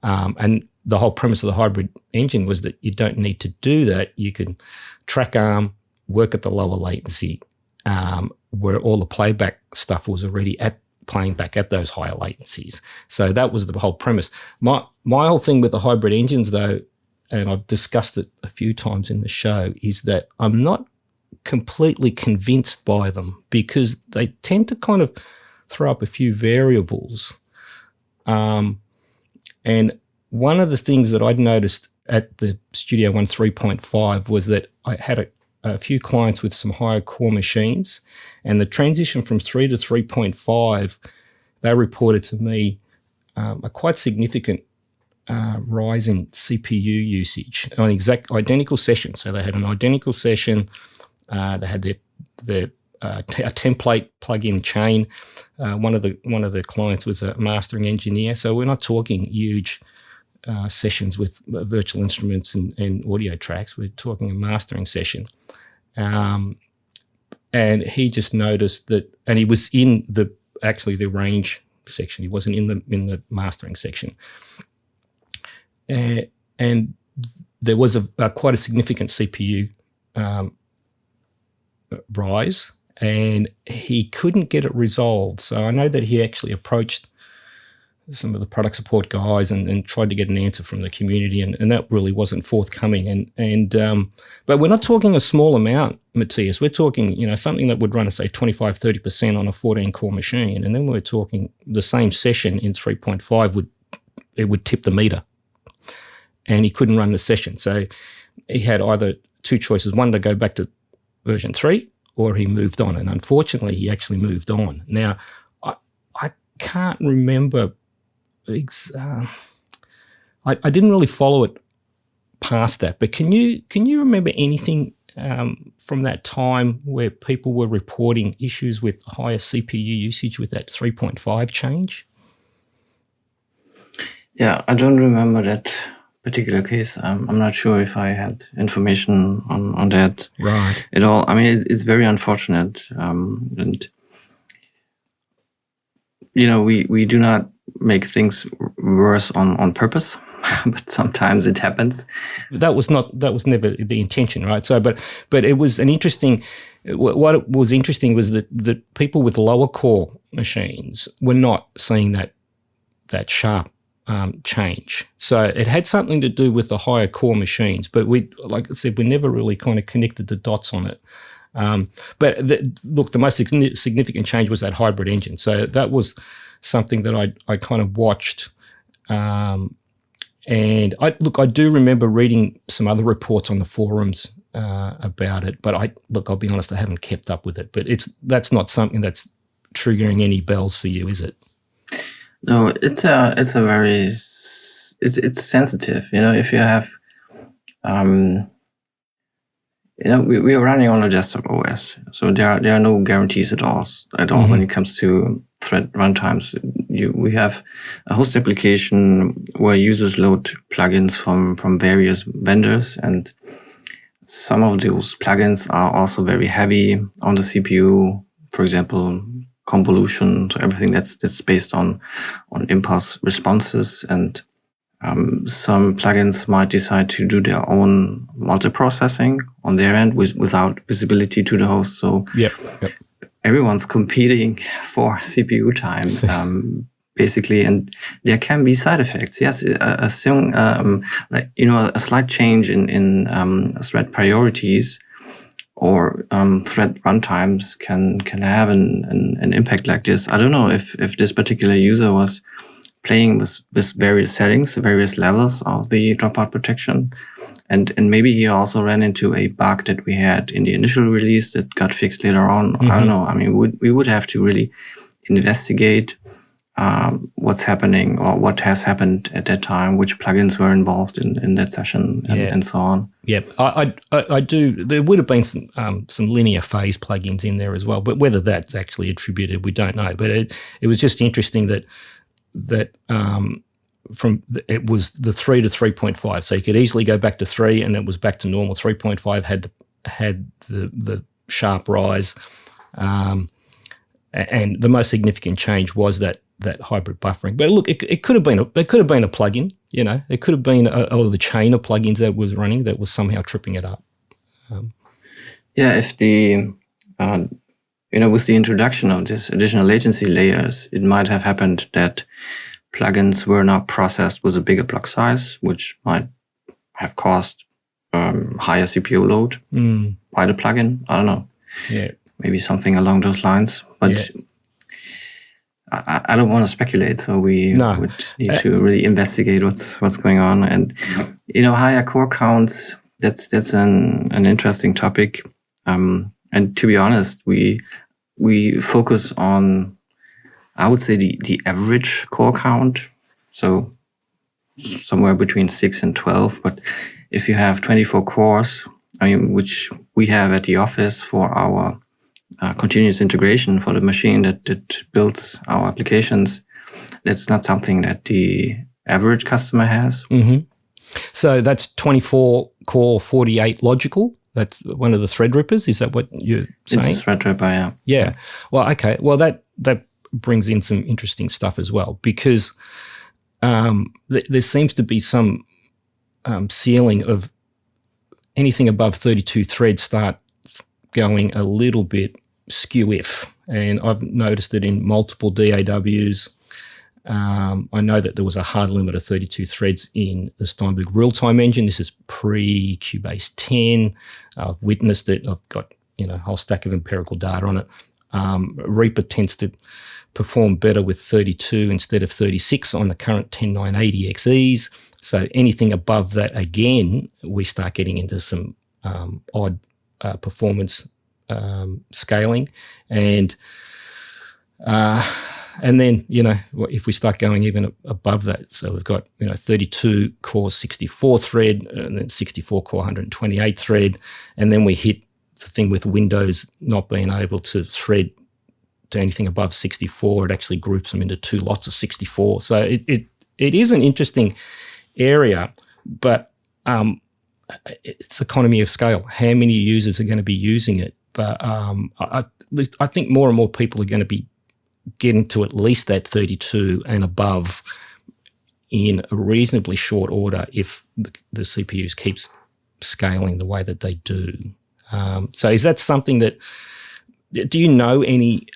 [SPEAKER 2] And the whole premise of the hybrid engine was that you don't need to do that. You can track arm, work at the lower latency, where all the playback stuff was already playing back at those higher latencies. So that was the whole premise. My whole thing with the hybrid engines, though, and I've discussed it a few times in the show, is that I'm not completely convinced by them because they tend to kind of throw up a few variables. And one of the things that I'd noticed at the Studio One 3.5 was that I had a few clients with some higher core machines, and the transition from 3 to 3.5, they reported to me a quite significant rise in CPU usage on identical sessions. So they had an identical session. They had a template plug-in chain. One of the clients was a mastering engineer. So we're not talking huge sessions with virtual instruments and audio tracks. We're talking a mastering session. And he just noticed that, and he was in the range section. He wasn't in the mastering section. And there was quite a significant CPU rise, and he couldn't get it resolved. So I know that he actually approached some of the product support guys and tried to get an answer from the community, and that really wasn't forthcoming. But we're not talking a small amount, Matthias. We're talking, something that would run, say, 25-30% on a 14-core machine, and then we're talking the same session in 3.5 would tip the meter, and he couldn't run the session. So he had either two choices: one, to go back to version 3, or he moved on. And unfortunately, he actually moved on. Now, I can't remember. I didn't really follow it past that, but can you remember anything from that time where people were reporting issues with higher CPU usage with that 3.5 change?
[SPEAKER 4] Yeah, I don't remember that particular case. I'm not sure if I had information on that at all. I mean, it's very unfortunate, and we do not make things worse on purpose, but sometimes it happens.
[SPEAKER 2] That was never the intention, right? So, but it was an interesting. What was interesting was that people with lower core machines were not seeing that sharp change. So it had something to do with the higher core machines, but like I said, we never really kind of connected the dots on it. But the most significant change was that hybrid engine. So that was something that I kind of watched. And I do remember reading some other reports on the forums about it, but I'll be honest, I haven't kept up with it. But that's not something that's triggering any bells for you, is it?
[SPEAKER 4] No, it's sensitive. If you have, we are running on a desktop OS, so there are no guarantees at all mm-hmm. when it comes to thread runtimes. We have a host application where users load plugins from various vendors, and some of those plugins are also very heavy on the CPU. For example, convolution, so everything that's based on impulse responses, and some plugins might decide to do their own multiprocessing on their end without visibility to the host. So everyone's competing for CPU time, basically, and there can be side effects. Yes, a slight change in thread priorities or thread runtimes can have an impact like this. I don't know if this particular user was playing with various settings, various levels of the dropout protection, and maybe he also ran into a bug that we had in the initial release that got fixed later on. Mm-hmm. I don't know. I mean, we would have to really investigate what's happening or what has happened at that time, which plugins were involved in that session, and so on.
[SPEAKER 2] Yeah, I do. There would have been some linear phase plugins in there as well, but whether that's actually attributed, we don't know. But it was just interesting that it was the 3 to 3.5, so you could easily go back to 3, and it was back to normal. 3.5 had the sharp rise, and the most significant change was that hybrid buffering. But look, it could have been a plugin. It could have been the chain of plugins that was running that was somehow tripping it up.
[SPEAKER 4] If the with the introduction of this additional latency layers, it might have happened that plugins were not processed with a bigger block size, which might have caused higher CPU load by the plugin. I don't know.
[SPEAKER 2] Yeah.
[SPEAKER 4] Maybe something along those lines. But I don't want to speculate, so we would need to really investigate what's going on. And higher core counts. That's an interesting topic. And to be honest, we focus on, I would say, the average core count. So somewhere between 6 and 12. But if you have 24 cores, which we have at the office for our continuous integration for the machine that builds our applications, that's not something that the average customer has.
[SPEAKER 2] Mm-hmm. So that's 24 core, 48 logical. That's one of the Threadrippers. Is that what you're saying?
[SPEAKER 4] It's a Threadripper, yeah.
[SPEAKER 2] Yeah. Well, okay. Well, that brings in some interesting stuff as well, because there seems to be some ceiling of anything above 32 threads start going a little bit skew-if. And I've noticed it in multiple DAWs. I know that there was a hard limit of 32 threads in the Steinberg real-time engine. This is pre-Cubase 10. I've witnessed it. I've got a whole stack of empirical data on it. Reaper tends to perform better with 32 instead of 36 on the current 10980 XEs. So anything above that, again, we start getting into some odd performance scaling. And then, if we start going even above that, so we've got, 32 core 64 thread, and then 64 core 128 thread, and then we hit the thing with Windows not being able to thread to anything above 64. It actually groups them into two lots of 64. So it is an interesting area, but it's economy of scale. How many users are going to be using it? But I think more and more people are going to be getting to at least that 32 and above in a reasonably short order if the CPUs keeps scaling the way that they do. So is that something that, do you know any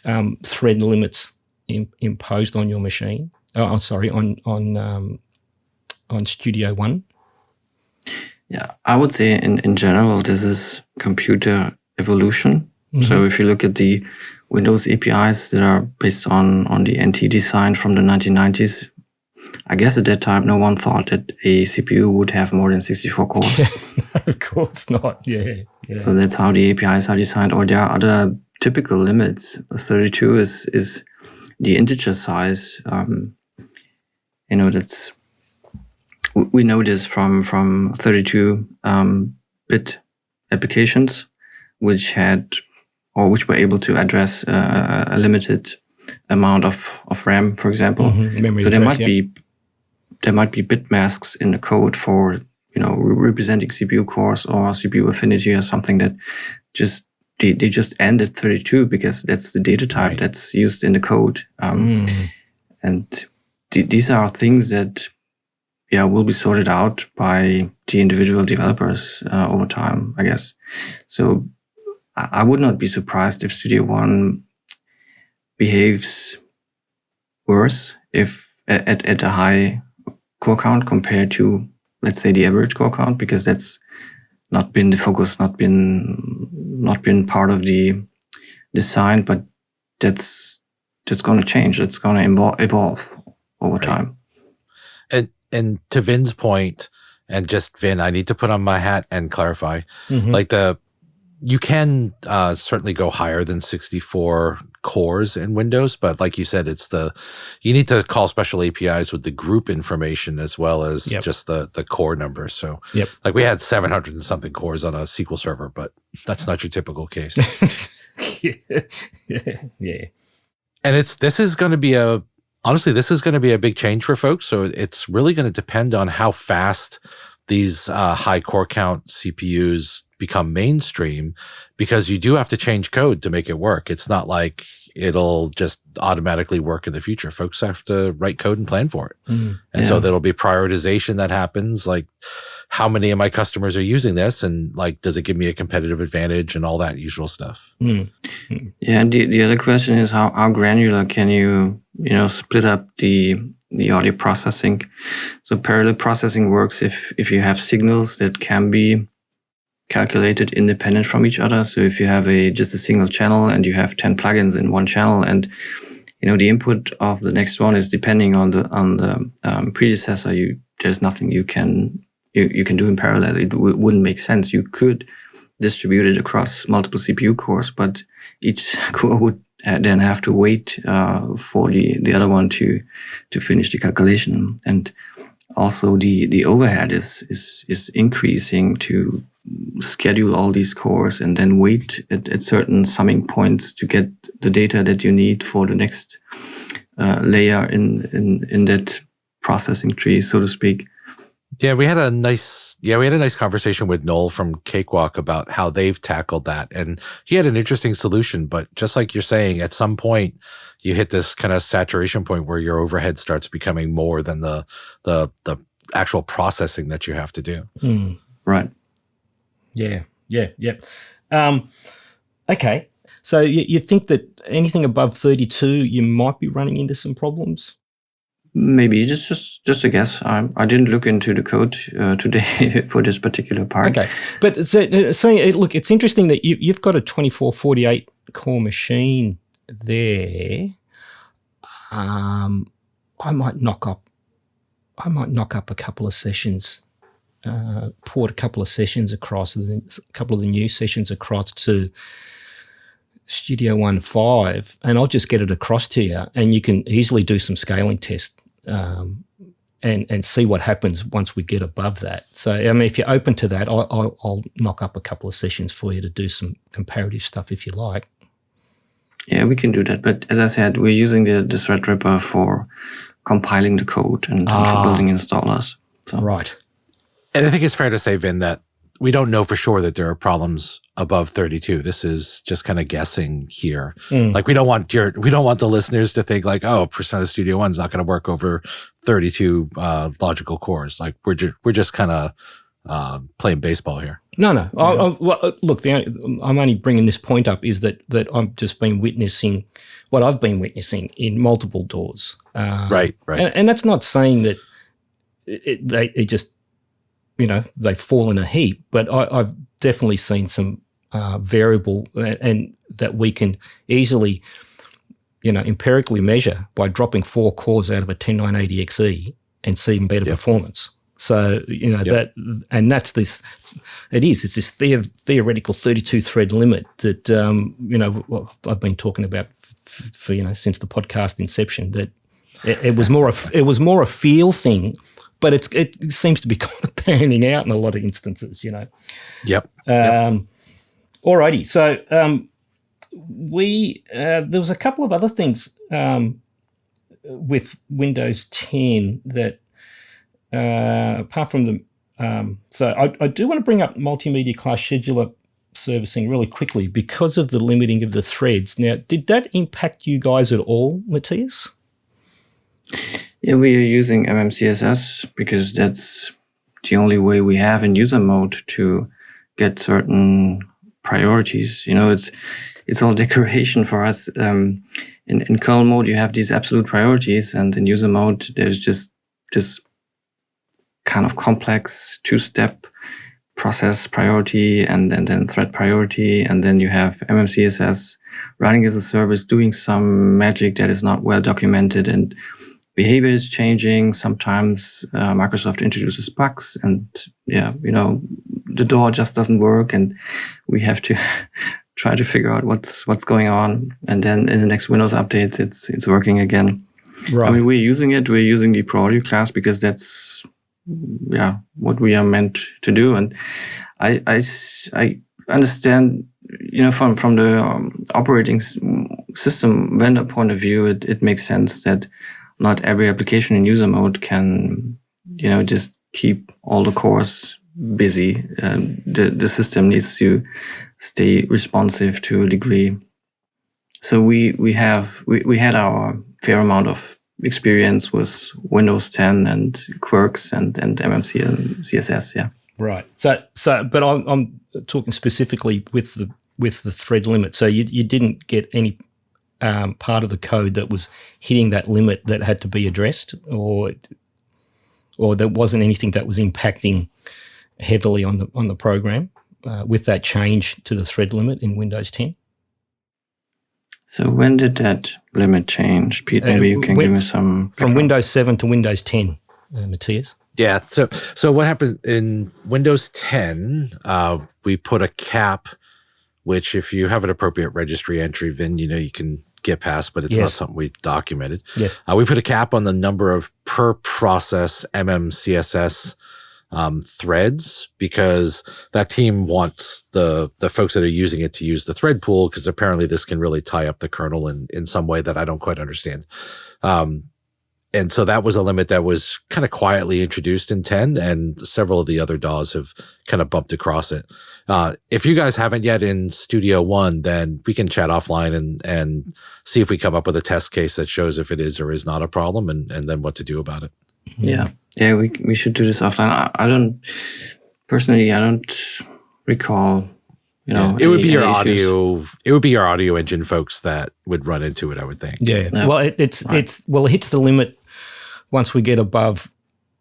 [SPEAKER 2] thread limits imposed on your machine? On Studio One? Yeah,
[SPEAKER 4] I would say in general, this is computer evolution. Mm-hmm. So if you look at the Windows APIs that are based on the NT design from the 1990s, I guess at that time, no one thought that a CPU would have more than 64 cores.
[SPEAKER 2] Of course not, yeah.
[SPEAKER 4] So that's how the APIs are designed. Or there are other typical limits. 32 is the integer size. That's, we know this from 32-bit applications, which were able to address a limited amount of RAM, for example.
[SPEAKER 2] Mm-hmm.
[SPEAKER 4] So there might be bit masks in the code for representing CPU cores or CPU affinity or something that they just end at 32 because that's the data type that's used in the code. And these are things that will be sorted out by the individual developers over time, I guess. So I would not be surprised if Studio One behaves worse if at a high core count compared to, let's say, the average core count, because that's not been the focus, not been part of the design, but that's going to change. It's going to evolve over time.
[SPEAKER 3] And to Vin's point, and just Vin, I need to put on my hat and clarify, you can certainly go higher than 64 cores in Windows, but like you said, you need to call special APIs with the group information as well as just the core number. So like we had 700 and something cores on a SQL server, but that's not your typical case.
[SPEAKER 2] Yeah.
[SPEAKER 3] And this is going to be a big change for folks. So it's really going to depend on how fast these high core count CPUs become mainstream, because you do have to change code to make it work. It's not like it'll just automatically work in the future. Folks have to write code and plan for it. And so there'll be prioritization that happens, like how many of my customers are using this, and like, does it give me a competitive advantage and all that usual stuff.
[SPEAKER 4] Yeah, and the other question is how granular can you split up the audio processing? So parallel processing works if you have signals that can be calculated independent from each other. So if you have just a single channel and you have 10 plugins in one channel, and the input of the next one is depending on the predecessor, there's nothing you can do in parallel. It wouldn't make sense. You could distribute it across multiple CPU cores, but each core would then have to wait for the other one to finish the calculation. And also the overhead is increasing to schedule all these cores and then wait at certain summing points to get the data that you need for the next layer in that processing tree, so to speak.
[SPEAKER 3] Yeah, we had a nice conversation with Noel from Cakewalk about how they've tackled that, and he had an interesting solution. But just like you're saying, at some point you hit this kind of saturation point where your overhead starts becoming more than the actual processing that you have to do.
[SPEAKER 4] Right.
[SPEAKER 2] Yeah. Okay. So you think that anything above 32, you might be running into some problems?
[SPEAKER 4] Maybe just a guess. I didn't look into the code today for this particular part.
[SPEAKER 2] Okay, but look, it's interesting that you've got a 2448 core machine there. I might knock up a couple of sessions, port a couple of sessions across, a couple of the new sessions across to Studio One 5, and I'll just get it across to you, and you can easily do some scaling tests and see what happens once we get above that. So, I mean, if you're open to that, I'll knock up a couple of sessions for you to do some comparative stuff if you like.
[SPEAKER 4] Yeah, we can do that. But as I said, we're using the Threadripper for compiling the code and for building installers. So.
[SPEAKER 2] Right.
[SPEAKER 3] And I think it's fair to say, Vin, that we don't know for sure that there are problems above 32. This is just kind of guessing here. Like we don't want the listeners to think like, oh, PreSonus Studio One's not going to work over 32 logical cores. Like we're just kind of playing baseball here.
[SPEAKER 2] No. Look, I'm only bringing this point up is that I've just been witnessing what I've been witnessing in multiple DAWs.
[SPEAKER 3] Right.
[SPEAKER 2] And that's not saying that they just, they fall in a heap, but I've definitely seen some variable and that we can easily, empirically measure by dropping 4 cores out of a 10980XE and see even better performance. So, it's this theoretical 32 thread limit that, I've been talking about for since the podcast inception, that it was more a feel thing. But it seems to be kind of panning out in a lot of instances,
[SPEAKER 3] Yep.
[SPEAKER 2] Alrighty. So there was a couple of other things with Windows 10 that apart from the so I do want to bring up multimedia class scheduler servicing really quickly because of the limiting of the threads. Now, did that impact you guys at all, Matthias?
[SPEAKER 4] Yeah, we are using MMCSS because that's the only way we have in user mode to get certain priorities. It's all decoration for us. In kernel mode, you have these absolute priorities, and in user mode, there's just this kind of complex 2-step process priority and then thread priority, and then you have MMCSS running as a service doing some magic that is not well documented, and behavior is changing. Sometimes Microsoft introduces bugs, and the DAW just doesn't work, and we have to try to figure out what's going on. And then in the next Windows updates, it's working again. Right. I mean, we're using it. We're using the Pro Audio class because that's what we are meant to do. And I understand, from the operating system vendor point of view, it makes sense that not every application in user mode can, just keep all the cores busy. The system needs to stay responsive to a degree. So we had our fair amount of experience with Windows 10 and quirks and MMC and CSS. Yeah.
[SPEAKER 2] Right. So, but I'm talking specifically with the thread limit. So you didn't get any part of the code that was hitting that limit that had to be addressed, or there wasn't anything that was impacting heavily on the program with that change to the thread limit in Windows 10. So
[SPEAKER 4] when did that limit change, Pete? Maybe you can give me some background.
[SPEAKER 2] From Windows 7 to Windows 10, Matthias.
[SPEAKER 3] Yeah. So what happened in Windows 10? We put a cap, which if you have an appropriate registry entry, Vin, you can get past, but it's not something we documented.
[SPEAKER 2] Yes.
[SPEAKER 3] We put a cap on the number of per process MMCSS threads, because that team wants the folks that are using it to use the thread pool, because apparently this can really tie up the kernel in some way that I don't quite understand. And so that was a limit that was kind of quietly introduced in 10, and several of the other DAWs have kind of bumped across it. If you guys haven't yet in Studio One, then we can chat offline and see if we come up with a test case that shows if it is or is not a problem, and then what to do about it.
[SPEAKER 4] Yeah, we should do this offline. I don't recall.
[SPEAKER 3] It would be your audio. It would be your audio engine folks that would run into it, I would think.
[SPEAKER 2] Yeah. Well, it hits the limit once we get above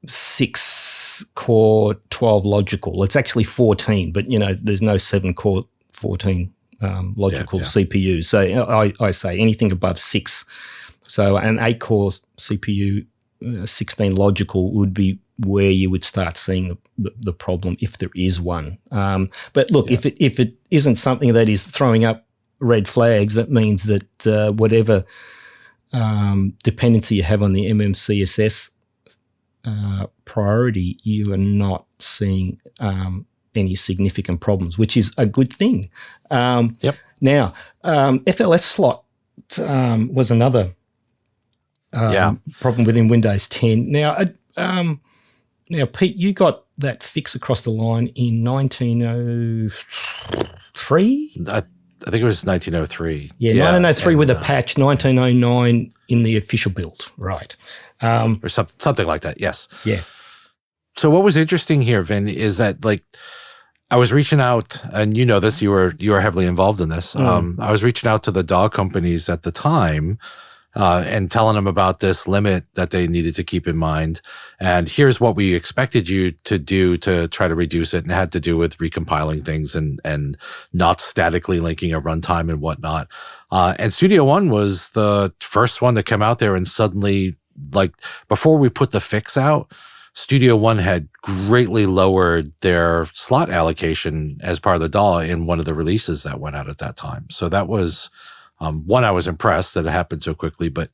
[SPEAKER 2] 6-core 12 logical. It's actually 14, but there's no 7-core 14 logical CPU. So I say anything above 6. So an 8-core CPU, 16 logical would be where you would start seeing the problem, if there is one. But look, if it isn't something that is throwing up red flags, that means that whatever dependency you have on the MMCSS priority, you are not seeing any significant problems, which is a good thing. Now, FLS slot was another problem within Windows 10. Now, Pete, you got that fix across the line in 1903?
[SPEAKER 3] I think it was 1903.
[SPEAKER 2] Yeah, 1903 with a patch, 1909 in the official build, right?
[SPEAKER 3] Or something like that, yes.
[SPEAKER 2] Yeah.
[SPEAKER 3] So what was interesting here, Vin, is that I was reaching out, and this, you were heavily involved in this. I was reaching out to the DAW companies at the time, and telling them about this limit that they needed to keep in mind. And here's what we expected you to do to try to reduce it. And it had to do with recompiling things and not statically linking a runtime and whatnot. And Studio One was the first one to come out there, and suddenly, before we put the fix out, Studio One had greatly lowered their slot allocation as part of the DAW in one of the releases that went out at that time. So that was one, I was impressed that it happened so quickly. But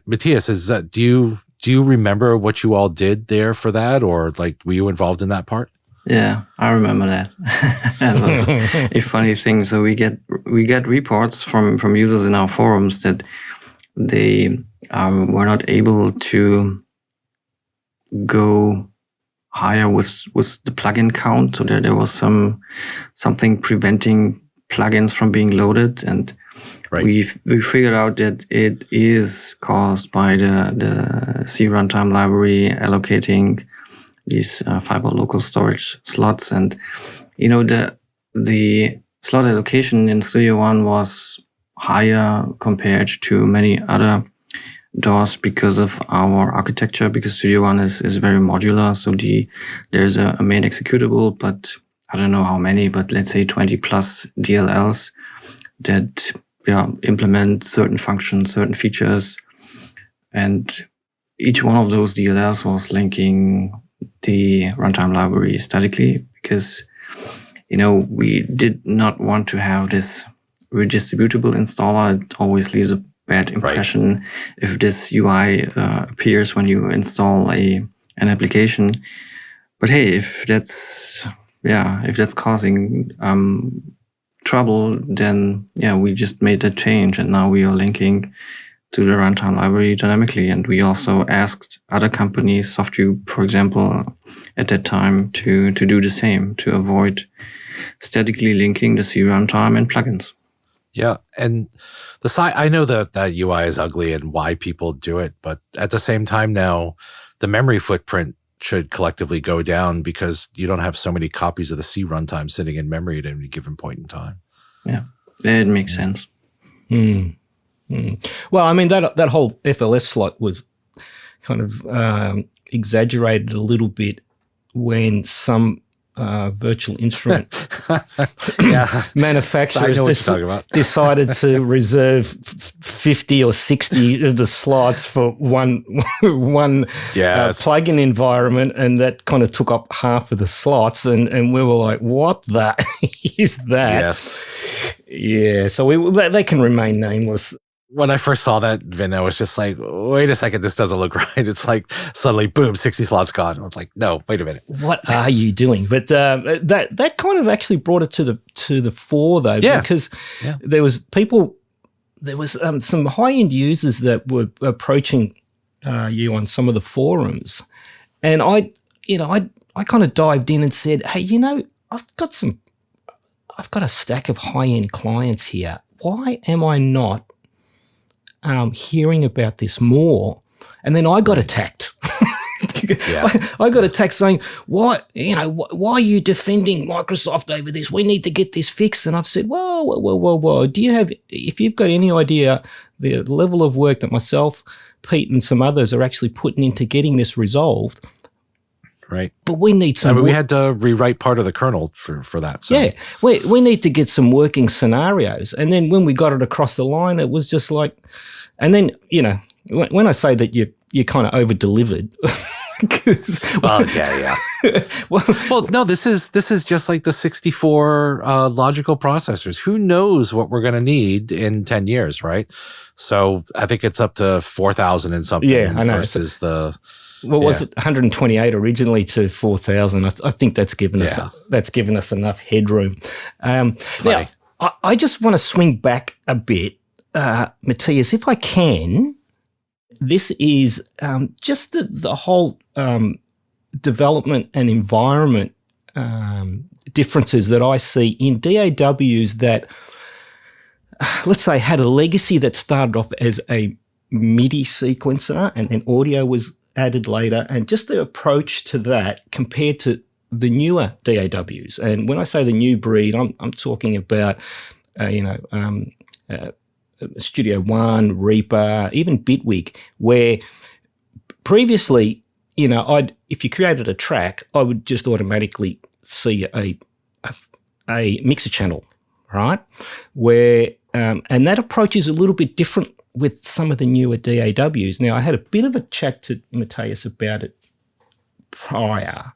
[SPEAKER 3] Matthias, do you remember what you all did there for that, or were you involved in that part?
[SPEAKER 4] Yeah, I remember that. That was a funny thing. So we get reports from users in our forums that they were not able to go higher with the plugin count. So there was something preventing plugins from being loaded, and we figured out that it is caused by the C runtime library allocating these fiber local storage slots. And the slot allocation in Studio One was higher compared to many other DAWs because of our architecture, because Studio One is very modular. So there's a main executable, but I don't know how many, but let's say 20 plus DLLs that implement certain functions, certain features. And each one of those DLLs was linking the runtime library statically, because, we did not want to have this redistributable installer. It always leaves a bad impression if this UI appears when you install an application. But hey, if that's causing trouble, then we just made that change, and now we are linking to the runtime library dynamically. And we also asked other companies, SoftTube, for example, at that time to do the same, to avoid statically linking the C runtime and plugins.
[SPEAKER 3] Yeah, and the side, I know that UI is ugly and why people do it, but at the same time now, the memory footprint should collectively go down because you don't have so many copies of the C runtime sitting in memory at any given point in time.
[SPEAKER 4] Yeah, it makes sense.
[SPEAKER 2] Well, I mean, that whole FLS slot was kind of exaggerated a little bit when some virtual instrument manufacturers decided to reserve 50 or 60 of the slots for one plugin environment, and that kind of took up half of the slots, and we were like, what the is that?
[SPEAKER 3] Yes.
[SPEAKER 2] Yeah, so they can remain nameless.
[SPEAKER 3] When I first saw that, Vin, I was just like, wait a second, this doesn't look right. It's like suddenly, boom, 60 slots gone. I was like, no, wait a minute.
[SPEAKER 2] What are you doing? But that kind of actually brought it to the fore, though, because there was some high-end users that were approaching you on some of the forums. And I kind of dived in and said, hey, I've got a stack of high-end clients here. Why am I not hearing about this more? And then I got attacked. I got attacked saying, why are you defending Microsoft over this? We need to get this fixed. And I've said, whoa. If you've got any idea the level of work that myself, Pete, and some others are actually putting into getting this resolved,
[SPEAKER 3] right?
[SPEAKER 2] But we need some.
[SPEAKER 3] We had to rewrite part of the kernel for that. So.
[SPEAKER 2] Yeah, we need to get some working scenarios. And then when we got it across the line, it was just like, and then when I say that you kind of over delivered.
[SPEAKER 3] Well, no, this is just like the 64 logical processors. Who knows what we're going to need in 10 years, right? So I think it's up to 4,000 and something.
[SPEAKER 2] Yeah, I know.
[SPEAKER 3] Versus
[SPEAKER 2] was it 128 originally to 4,000? I think that's given us enough headroom. Now, I just want to swing back a bit, Matthias, if I can. This is just the whole development and environment differences that I see in DAWs that, let's say, had a legacy that started off as a MIDI sequencer and then audio was added later, and just the approach to that compared to the newer DAWs. And when I say the new breed, I'm talking about, Studio One, Reaper, even Bitwig, where previously, if you created a track, I would just automatically see a mixer channel, right? Where and that approach is a little bit different with some of the newer DAWs. Now, I had a bit of a chat to Matthias about it prior.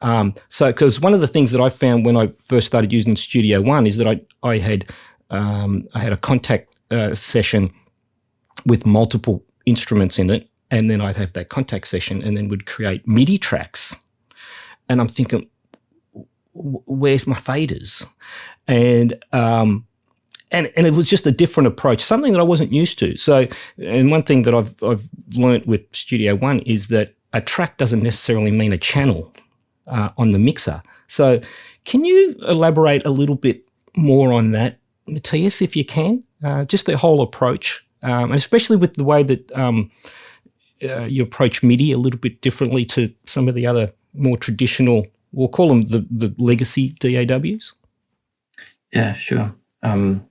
[SPEAKER 2] Because one of the things that I found when I first started using Studio One is that I had a contact session with multiple instruments in it, and then I'd have that contact session and then would create MIDI tracks. And I'm thinking, where's my faders? And it was just a different approach, something that I wasn't used to. So, and one thing that I've learned with Studio One is that a track doesn't necessarily mean a channel on the mixer. So can you elaborate a little bit more on that, Matthias, if you can? Just the whole approach, and especially with the way that you approach MIDI a little bit differently to some of the other more traditional, we'll call them the legacy DAWs.
[SPEAKER 4] Yeah, sure. Some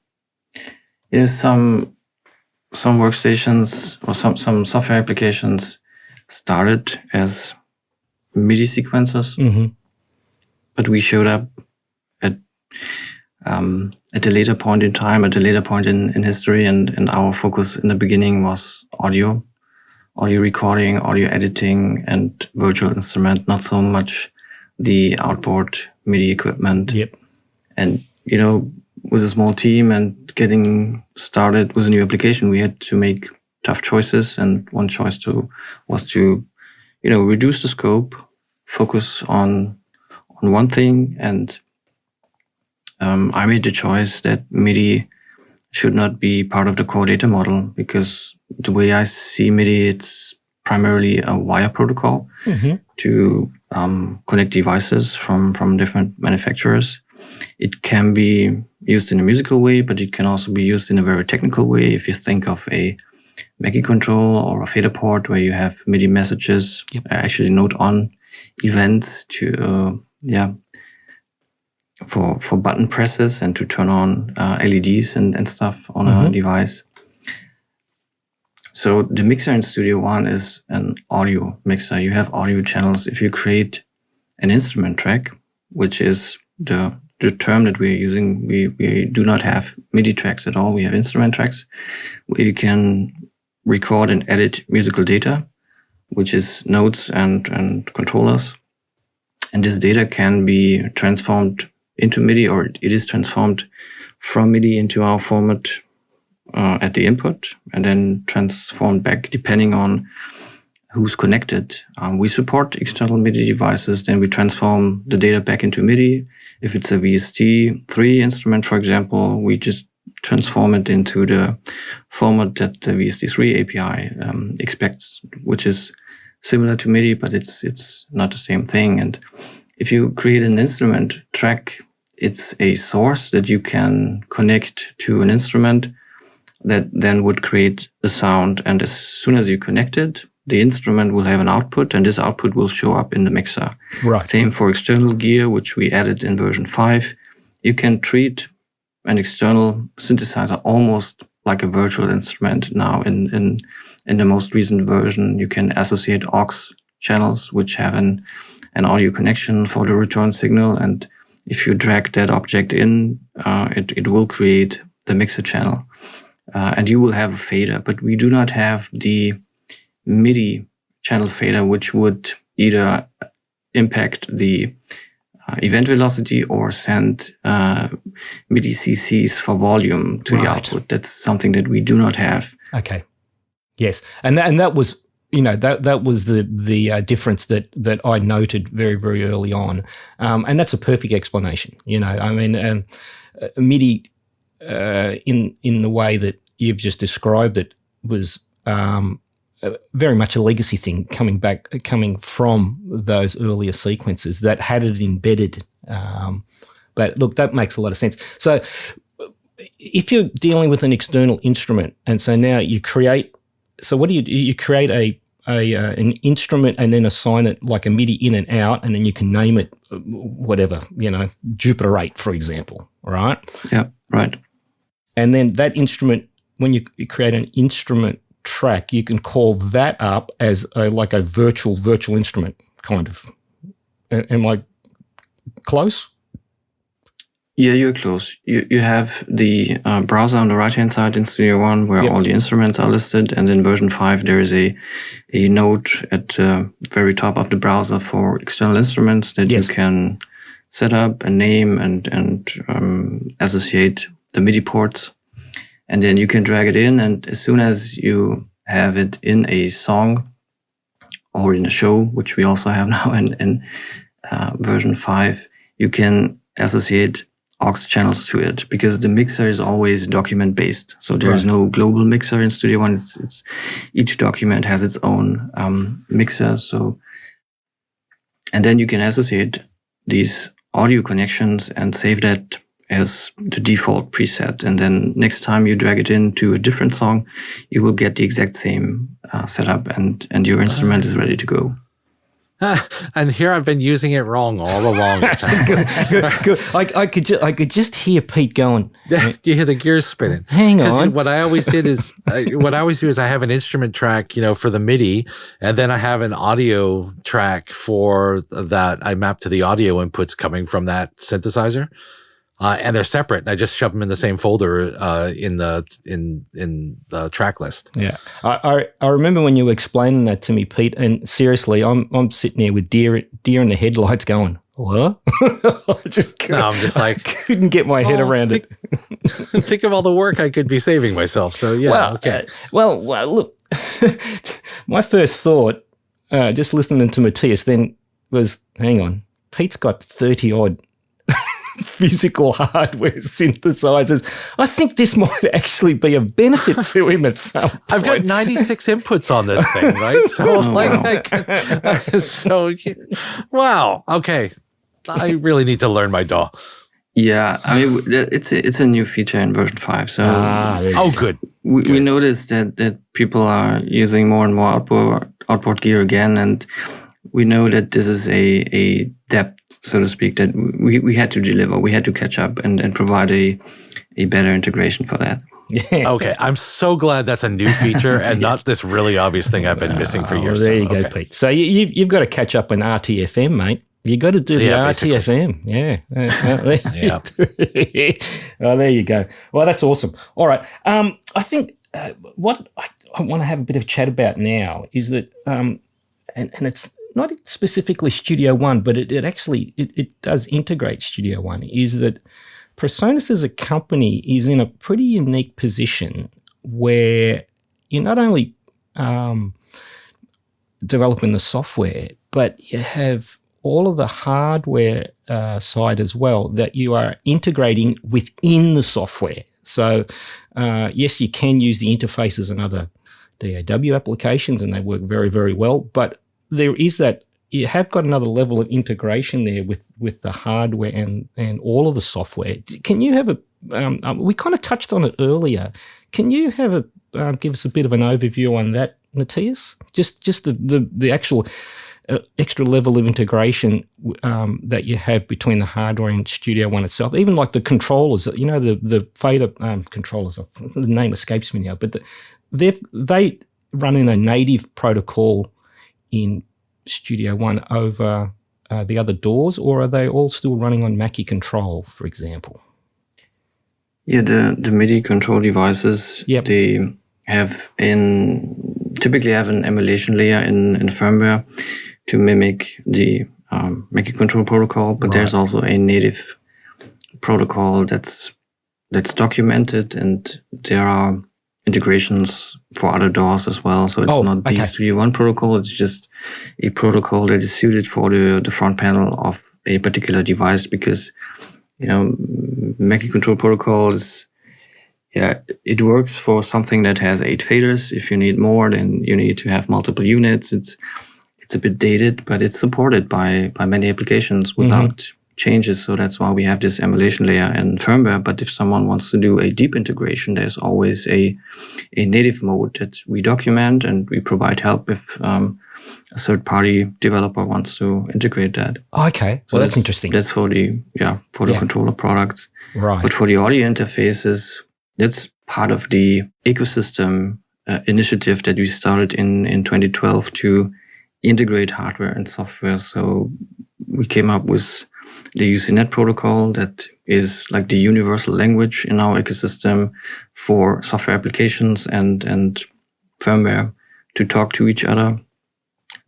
[SPEAKER 4] workstations or some software applications started as MIDI sequencers, but we showed up at a later point in time, at a later point in history, and our focus in the beginning was audio recording, audio editing, and virtual instrument, not so much the outboard MIDI equipment.
[SPEAKER 2] Yep.
[SPEAKER 4] And, with a small team and getting started with a new application, we had to make tough choices. And one choice was to reduce the scope, focus on one thing. And I made the choice that MIDI should not be part of the core data model, because the way I see MIDI, it's primarily a wire protocol to connect devices from different manufacturers. it can be used in a musical way, but it can also be used in a very technical way. If you think of a Mackie control or a fader port where you have MIDI messages, actually note on events to, for button presses and to turn on LEDs and stuff on a device. So the mixer in Studio One is an audio mixer. You have audio channels. If you create an instrument track, which is the term that we're using, we do not have MIDI tracks at all. We have instrument tracks where you can record and edit musical data, which is notes and controllers. And this data can be transformed into MIDI, or it is transformed from MIDI into our format at the input, and then transformed back depending on who's connected. We support external MIDI devices, then we transform the data back into MIDI. If it's a VST3 instrument, for example, we just transform it into the format that the VST3 API expects, which is similar to MIDI, but it's not the same thing. And if you create an instrument track, it's a source that you can connect to an instrument that then would create a sound. And as soon as you connect it, the instrument will have an output, and this output will show up in the mixer.
[SPEAKER 2] Right.
[SPEAKER 4] Same for external gear, which we added in version 5. You can treat an external synthesizer almost like a virtual instrument now. In the most recent version, you can associate aux channels, which have an audio connection for the return signal. And if you drag that object in, it will create the mixer channel. And you will have a fader, but we do not have the MIDI channel fader, which would either impact the event velocity or send MIDI CCs for volume to the output. That's something that we do not have.
[SPEAKER 2] Okay. Yes, and that was, that was the difference that I noted very, very early on, and that's a perfect explanation. MIDI in the way that you've just described it was very much a legacy thing coming from those earlier sequences that had it embedded. But look, that makes a lot of sense. So if you're dealing with an external instrument, and so now you create, so what do you create an instrument and then assign it like a MIDI in and out, and then you can name it whatever, Jupiter 8, for example, right?
[SPEAKER 4] Yeah, right.
[SPEAKER 2] And then that instrument, when you create an instrument track, you can call that up as like a virtual instrument, kind of. Am I close?
[SPEAKER 4] Yeah, you're close. You have the browser on the right-hand side in Studio One where all the instruments are listed, and in version 5 there is a node at the very top of the browser for external instruments that you can set up and name and associate the MIDI ports. And then you can drag it in, and as soon as you have it in a song or in a show, which we also have now in version 5, you can associate aux channels to it, because the mixer is always document based. So there is no global mixer in Studio One. It's each document has its own mixer. So, and then you can associate these audio connections and save that as the default preset. And then next time you drag it into a different song, you will get the exact same setup, and your instrument is ready to go.
[SPEAKER 3] And here I've been using it wrong all along. It sounds like.
[SPEAKER 2] Good. I could just hear Pete going.
[SPEAKER 3] You hear the gears spinning.
[SPEAKER 2] Hang on.
[SPEAKER 3] What I always do is I have an instrument track, for the MIDI, and then I have an audio track for that I map to the audio inputs coming from that synthesizer. And they're separate. I just shove them in the same folder in the track list.
[SPEAKER 2] Yeah, I remember when you were explaining that to me, Pete. And seriously, I'm sitting there with deer in the headlights, going, "What?" I'm just like, couldn't get my head around it.
[SPEAKER 3] Think of all the work I could be saving myself. So yeah, okay.
[SPEAKER 2] Well, look, my first thought, just listening to Matthias, then was, "Hang on, Pete's got 30 odd." Physical hardware synthesizers. I think this might actually be a benefit to him at some point.
[SPEAKER 3] I've got 96 inputs on this thing, right? So, wow. Okay. I really need to learn my DAW.
[SPEAKER 4] Yeah, I mean, it's a new feature in version 5. So
[SPEAKER 3] good.
[SPEAKER 4] We noticed that people are using more and more outboard gear again, and we know that this is a depth, so to speak, that we had to deliver. We had to catch up and provide a better integration for that.
[SPEAKER 2] Yeah.
[SPEAKER 3] Okay, I'm so glad that's a new feature and not this really obvious thing I've been missing for years.
[SPEAKER 2] There you go, Pete. So you've got to catch up on RTFM, mate. You got to do the RTFM. Yeah.
[SPEAKER 3] Yeah.
[SPEAKER 2] Oh, there you go. Well, that's awesome. All right. I think what I want to have a bit of a chat about now is that, and it's not specifically Studio One, but it actually does integrate Studio One, is that PreSonus as a company is in a pretty unique position where you're not only developing the software, but you have all of the hardware side as well that you are integrating within the software. So, yes, you can use the interfaces and other DAW applications, and they work very, very well. But there is that you have got another level of integration there with the hardware and all of the software. Can you have we kind of touched on it earlier. Can you have give us a bit of an overview on that, Matthias? Just the actual extra level of integration that you have between the hardware and Studio One itself, even like the controllers, the fader controllers, the name escapes me now, but they run in a native protocol in Studio One over the other DAWs, or are they all still running on Mackie Control, for example?
[SPEAKER 4] Yeah, the MIDI control devices,
[SPEAKER 2] yep.
[SPEAKER 4] They typically have an emulation layer in firmware to mimic the Mackie control protocol, but There's also a native protocol that's documented, and there are integrations for other DAWs as well. So it's not the Studio One protocol, it's just a protocol that is suited for the front panel of a particular device, because Mackie control protocol is, it works for something that has 8 faders. If you need more, then you need to have multiple units. It's a bit dated, but it's supported by many applications without changes. So that's why we have this emulation layer in firmware. But if someone wants to do a deep integration, there's always a native mode that we document, and we provide help if a third-party developer wants to integrate that.
[SPEAKER 2] Okay, so that's interesting.
[SPEAKER 4] That's for the controller products.
[SPEAKER 2] Right.
[SPEAKER 4] But for the audio interfaces, that's part of the ecosystem initiative that we started in 2012 to integrate hardware and software. So we came up with the UCNet protocol that is like the universal language in our ecosystem for software applications and firmware to talk to each other.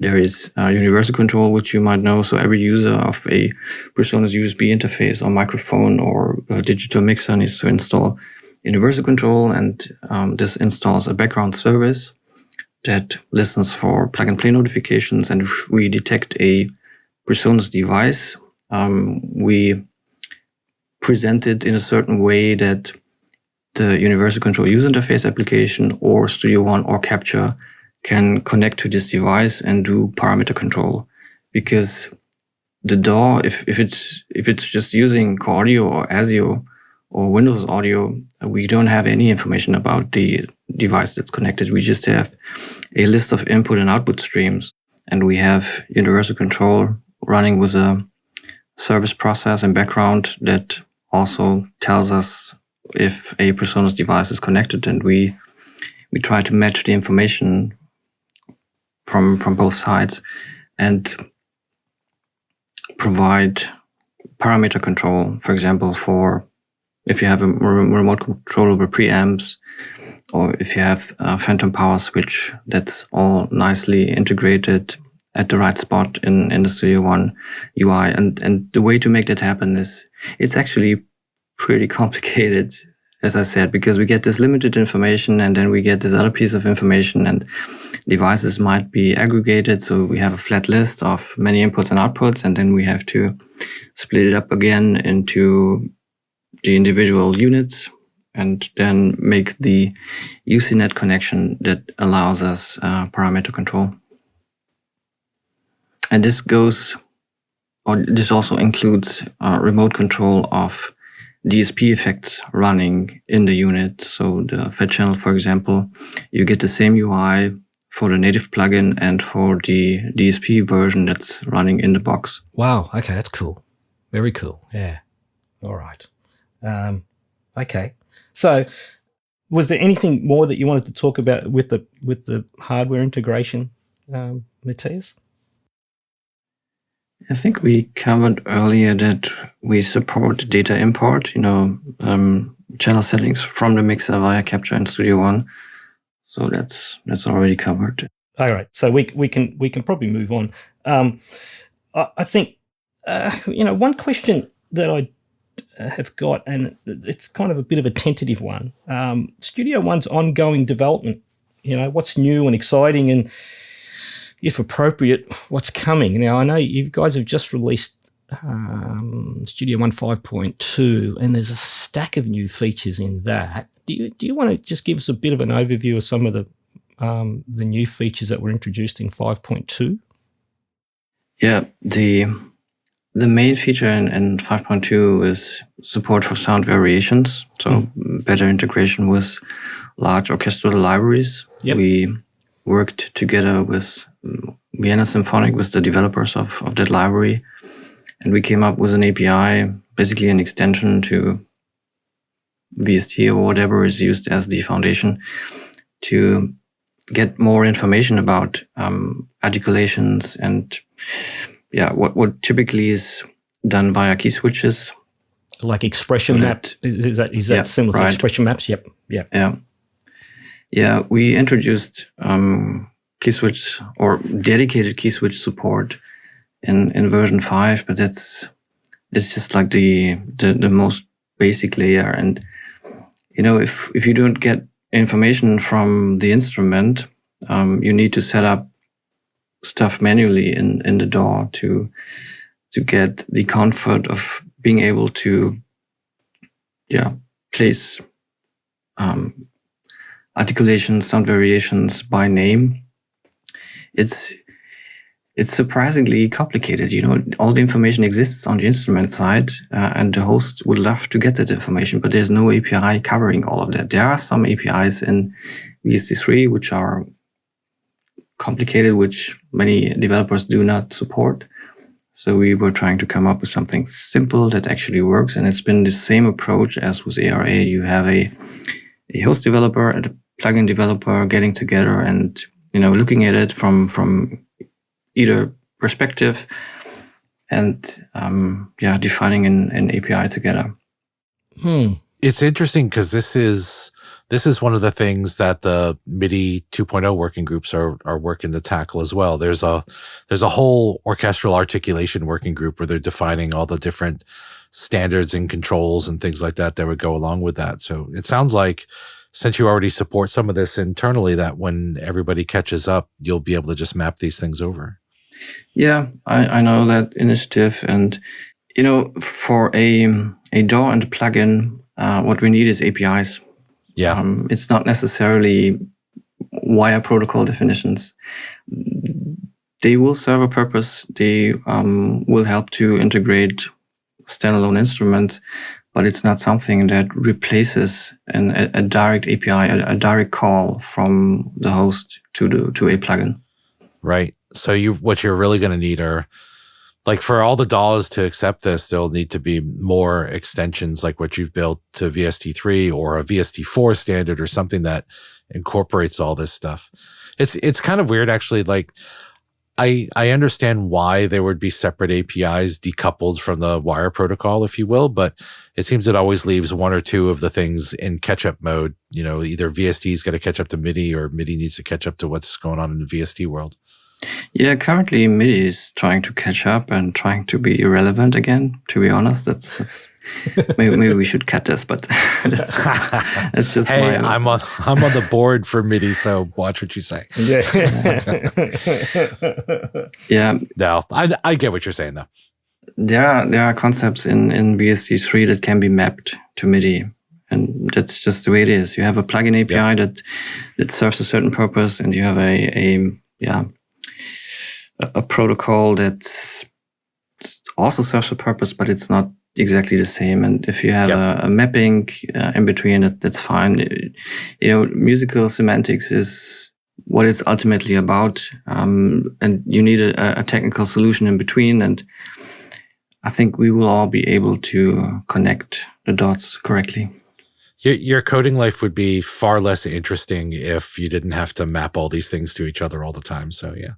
[SPEAKER 4] There is universal control, which you might know. So every user of a PreSonus USB interface or microphone or a digital mixer needs to install universal control, and this installs a background service that listens for plug-and-play notifications. And if we detect a PreSonus device, we present it in a certain way that the universal control user interface application or Studio One or Capture can connect to this device and do parameter control. Because the DAW, if it's just using Core Audio or ASIO or Windows Audio, we don't have any information about the device that's connected. We just have a list of input and output streams, and we have universal control running with a service process and background that also tells us if a PreSonus device is connected, and we try to match the information from both sides and provide parameter control, for example, for if you have a remote control over preamps, or if you have a phantom power switch, that's all nicely integrated at the right spot in the Studio One UI. And the way to make that happen is, it's actually pretty complicated, as I said, because we get this limited information and then we get this other piece of information, and devices might be aggregated. So we have a flat list of many inputs and outputs, and then we have to split it up again into the individual units and then make the UCNet connection that allows us parameter control. And this goes this also includes remote control of DSP effects running in the unit. So the fat channel, for example, you get the same UI for the native plugin and for the DSP version that's running in the box.
[SPEAKER 2] Wow. Okay, that's cool. Very cool. Yeah. All right. Okay. So, was there anything more that you wanted to talk about with the hardware integration, Matthias?
[SPEAKER 4] I think we covered earlier that we support data import, channel settings from the mixer via Capture and Studio One. So that's already covered.
[SPEAKER 2] All right. So we can probably move on. I think one question that I have got, and it's kind of a bit of a tentative one. Studio One's ongoing development. What's new and exciting, and if appropriate, what's coming. Now, I know you guys have just released Studio One 5.2, and there's a stack of new features in that. Do you want to just give us a bit of an overview of some of the new features that were introduced in 5.2?
[SPEAKER 4] Yeah, the main feature in 5.2 is support for sound variations, so better integration with large orchestral libraries.
[SPEAKER 2] Yep.
[SPEAKER 4] We worked together with Vienna Symphonic, with the developers of that library, and we came up with an API, basically an extension to VST or whatever is used as the foundation, to get more information about articulations and what typically is done via key switches,
[SPEAKER 2] like expression maps. Is that similar to expression maps? Yep.
[SPEAKER 4] Yeah. We introduced key switch or dedicated key switch support in version 5, but it's just like the most basic layer. And if you don't get information from the instrument, you need to set up stuff manually in the DAW to get the comfort of being able to place articulations, sound variations by name. It's surprisingly complicated. All the information exists on the instrument side, and the host would love to get that information, but there's no API covering all of that. There are some APIs in VST3 which are complicated, which many developers do not support. So we were trying to come up with something simple that actually works, and it's been the same approach as with ARA. You have a host developer and a plugin developer getting together and looking at it from either perspective and defining an API together.
[SPEAKER 3] It's interesting because this is one of the things that the MIDI 2.0 working groups are working to tackle as well. There's a whole orchestral articulation working group where they're defining all the different standards and controls and things like that would go along with that. So it sounds like, since you already support some of this internally, that when everybody catches up, you'll be able to just map these things over.
[SPEAKER 4] Yeah, I know that initiative. And, for a DAW and a plugin, what we need is APIs.
[SPEAKER 3] Yeah.
[SPEAKER 4] It's not necessarily wire protocol definitions. They will serve a purpose. They will help to integrate standalone instruments, but it's not something that replaces a direct API, a direct call from the host to a plugin.
[SPEAKER 3] Right. So what you're really going to need are, like, for all the DAWs to accept this, there'll need to be more extensions like what you've built to VST3 or a VST4 standard or something that incorporates all this stuff. It's kind of weird, actually. Like, I understand why there would be separate APIs decoupled from the wire protocol, if you will, but it seems it always leaves one or two of the things in catch-up mode. Either VST's got to catch up to MIDI or MIDI needs to catch up to what's going on in the VST world.
[SPEAKER 4] Yeah, currently MIDI is trying to catch up and trying to be irrelevant again, to be honest. That's maybe we should cut this, but that's just
[SPEAKER 3] hey, I'm on the board for MIDI, so watch what you say.
[SPEAKER 4] Yeah.
[SPEAKER 3] No, I get what you're saying, though.
[SPEAKER 4] There are concepts in VST3 that can be mapped to MIDI, and that's just the way it is. You have a plugin API that serves a certain purpose, and you have a protocol that's also serves a purpose, but it's not exactly the same. And if you have a mapping in between, that's fine. Musical semantics is what it's ultimately about, and you need a technical solution in between. And I think we will all be able to connect the dots correctly.
[SPEAKER 3] Your coding life would be far less interesting if you didn't have to map all these things to each other all the time. So
[SPEAKER 4] yeah.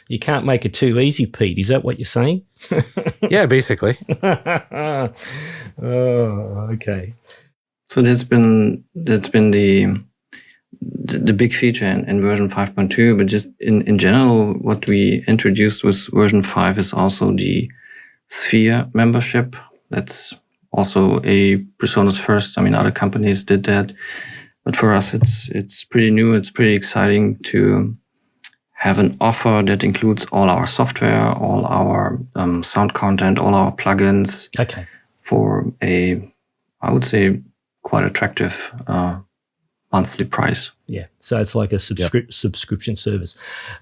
[SPEAKER 2] You can't make it too easy, Pete. Is that what you're saying?
[SPEAKER 3] Yeah, basically.
[SPEAKER 2] Okay.
[SPEAKER 4] So that's been the big feature in version 5.2, but just in general, what we introduced with version 5 is also the Sphere membership. That's also a PreSonus first. I mean, other companies did that, but for us, it's pretty new. It's pretty exciting to have an offer that includes all our software, all our sound content, all our plugins.
[SPEAKER 2] Okay. For
[SPEAKER 4] I would say, quite attractive monthly price.
[SPEAKER 2] Yeah, so it's like a subscription service.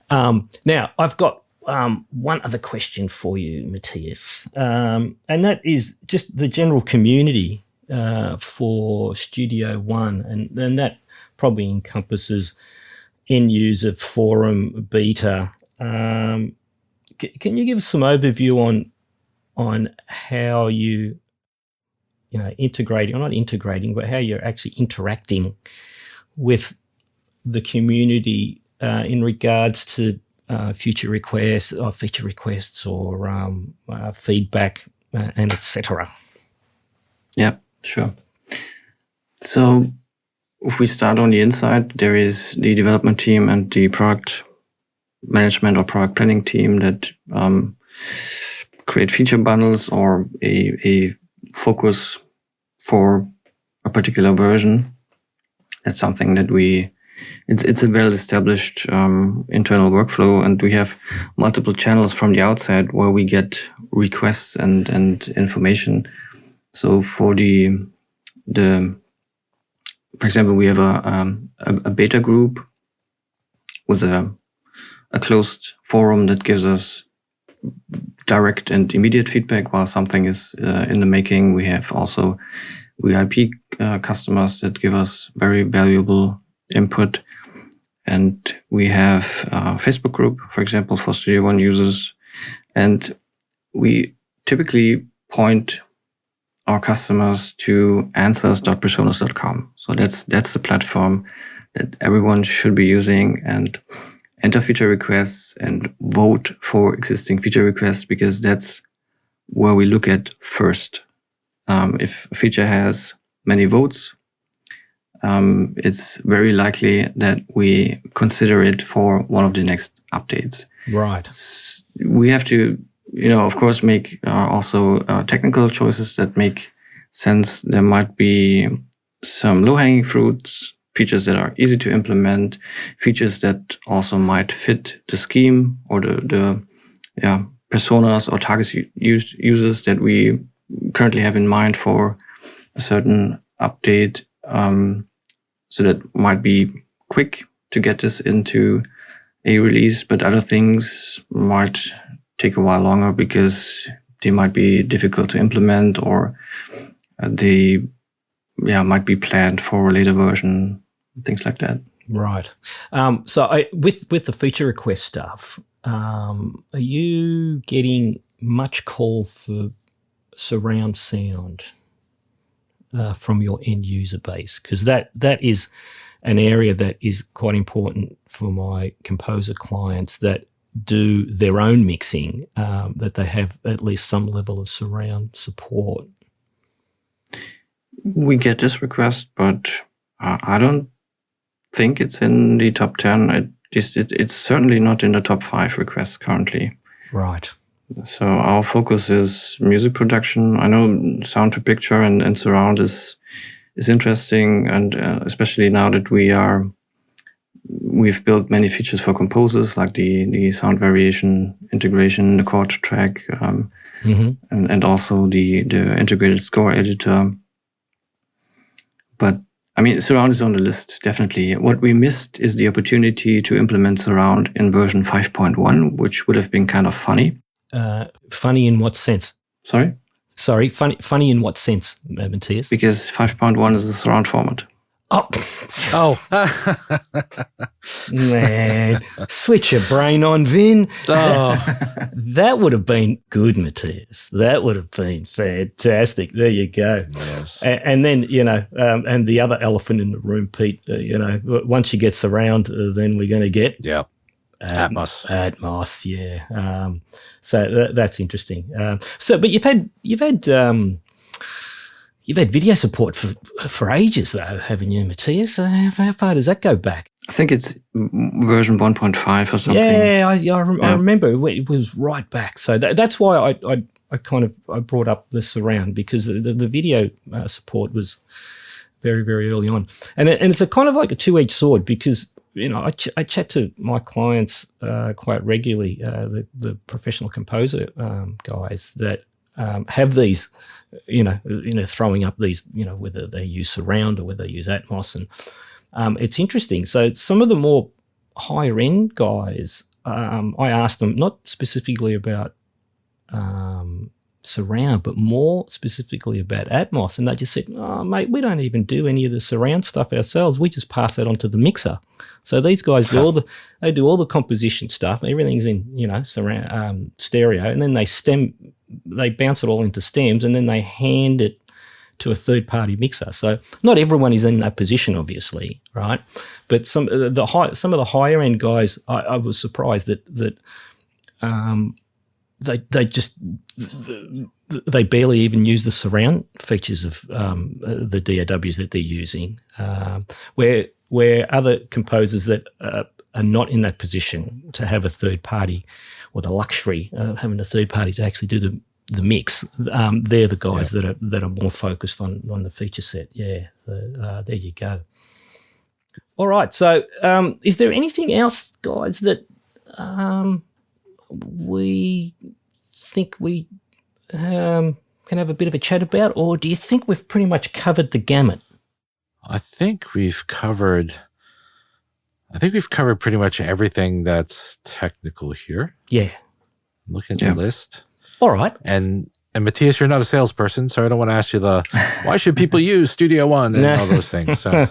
[SPEAKER 2] Now, I've got one other question for you, Matthias, and that is just the general community for Studio One, and that probably encompasses end user, forum, beta. Can you give us some overview on how you integrating, or not integrating, but how you're actually interacting with the community in regards to feature requests or feedback and etc.
[SPEAKER 4] Yeah, sure. So if we start on the inside, there is the development team and the product management or product planning team that create feature bundles or a focus for a particular version. That's something that it's a well-established internal workflow, and we have multiple channels from the outside where we get requests and information. So for for example, we have a beta group with a closed forum that gives us direct and immediate feedback while something is in the making. We have also VIP customers that give us very valuable input. And we have a Facebook group, for example, for Studio One users. And we typically point our customers to answers.presonus.com. So that's the platform that everyone should be using, and enter feature requests and vote for existing feature requests, because that's where we look at first. If a feature has many votes, it's very likely that we consider it for one of the next updates.
[SPEAKER 2] Right.
[SPEAKER 4] We have to, of course, make also technical choices that make sense. There might be some low-hanging fruits, features that are easy to implement, features that also might fit the scheme or the personas or target users that we currently have in mind for a certain update. So that might be quick to get this into a release, but other things might take a while longer because they might be difficult to implement, or they might be planned for a later version, things like that.
[SPEAKER 2] Right. So with the feature request stuff, are you getting much call for surround sound from your end user base? Because that is an area that is quite important for my composer clients that do their own mixing, that they have at least some level of surround support.
[SPEAKER 4] We get this request, but I don't think it's in the top 10. It's certainly not in the top 5 requests currently.
[SPEAKER 2] Right.
[SPEAKER 4] So our focus is music production. I know sound to picture and surround is interesting, and especially now that we've built many features for composers, like the sound variation integration, the chord track, and also the integrated score editor. But I mean, surround is on the list, definitely. What we missed is the opportunity to implement surround in version 5.1, which would have been kind of funny.
[SPEAKER 2] Funny in what sense?
[SPEAKER 4] Sorry,
[SPEAKER 2] funny in what sense, Matthias?
[SPEAKER 4] because 5.1 is a surround format.
[SPEAKER 2] Oh, man, switch your brain on, Vin. That would have been good, Matthias. That would have been fantastic. There you go.
[SPEAKER 3] Yes.
[SPEAKER 2] And then, and the other elephant in the room, Pete, once you get surround, then we're going to get
[SPEAKER 3] Atmos.
[SPEAKER 2] Atmos, yeah. So that's interesting. But you've had video support for ages, though, haven't you, Matthias? How far does that go back?
[SPEAKER 4] I think it's version 1.5 or something.
[SPEAKER 2] Yeah, I remember it was right back. So that's why I brought up the surround, because the video support was very, very early on, and it's a kind of like a two-edged sword, because I chat to my clients quite regularly, the professional composer guys that have these, throwing up these, whether they use surround or whether they use Atmos, and it's interesting. So some of the more higher end guys, I asked them not specifically about surround, but more specifically about Atmos, and they just said, "Oh, mate, we don't even do any of the surround stuff ourselves. We just pass that on to the mixer." So these guys do all the composition stuff. Everything's in surround stereo, and then they bounce it all into stems, and then they hand it to a third-party mixer. So not everyone is in that position, obviously, right? But some of the higher-end guys, I was surprised that they barely even use the surround features of the DAWs that they're using, where other composers that are not in that position to have a third party, or the luxury of having a third party to actually do the mix, they're the guys that are more focused on the feature set. Yeah, there you go. All right. So, is there anything else, guys, that we think we can have a bit of a chat about, or do you think we've pretty much covered the gamut?
[SPEAKER 3] I think we've covered pretty much everything that's technical here.
[SPEAKER 2] Yeah.
[SPEAKER 3] Look at the list.
[SPEAKER 2] All right.
[SPEAKER 3] And Matthias, you're not a salesperson, so I don't want to ask you why should people use Studio One and all those things. So.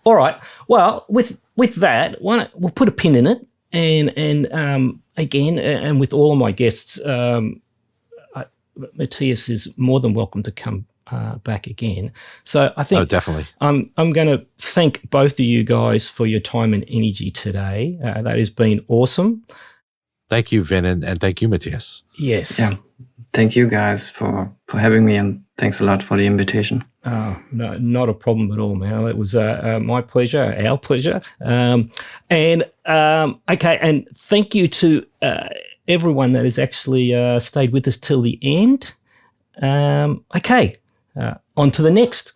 [SPEAKER 2] All right. Well, with that, we'll put a pin in it, and again, and with all of my guests, Matthias is more than welcome to come back again. So I think
[SPEAKER 3] definitely.
[SPEAKER 2] I'm going to thank both of you guys for your time and energy today. That has been awesome.
[SPEAKER 3] Thank you, Vin, and thank you, Matthias.
[SPEAKER 2] Yes.
[SPEAKER 4] Yeah. Thank you guys for having me, and thanks a lot for the invitation.
[SPEAKER 2] Oh, no, not a problem at all, man. It was my pleasure, our pleasure. Okay, and thank you to everyone that has actually stayed with us till the end. On to the next.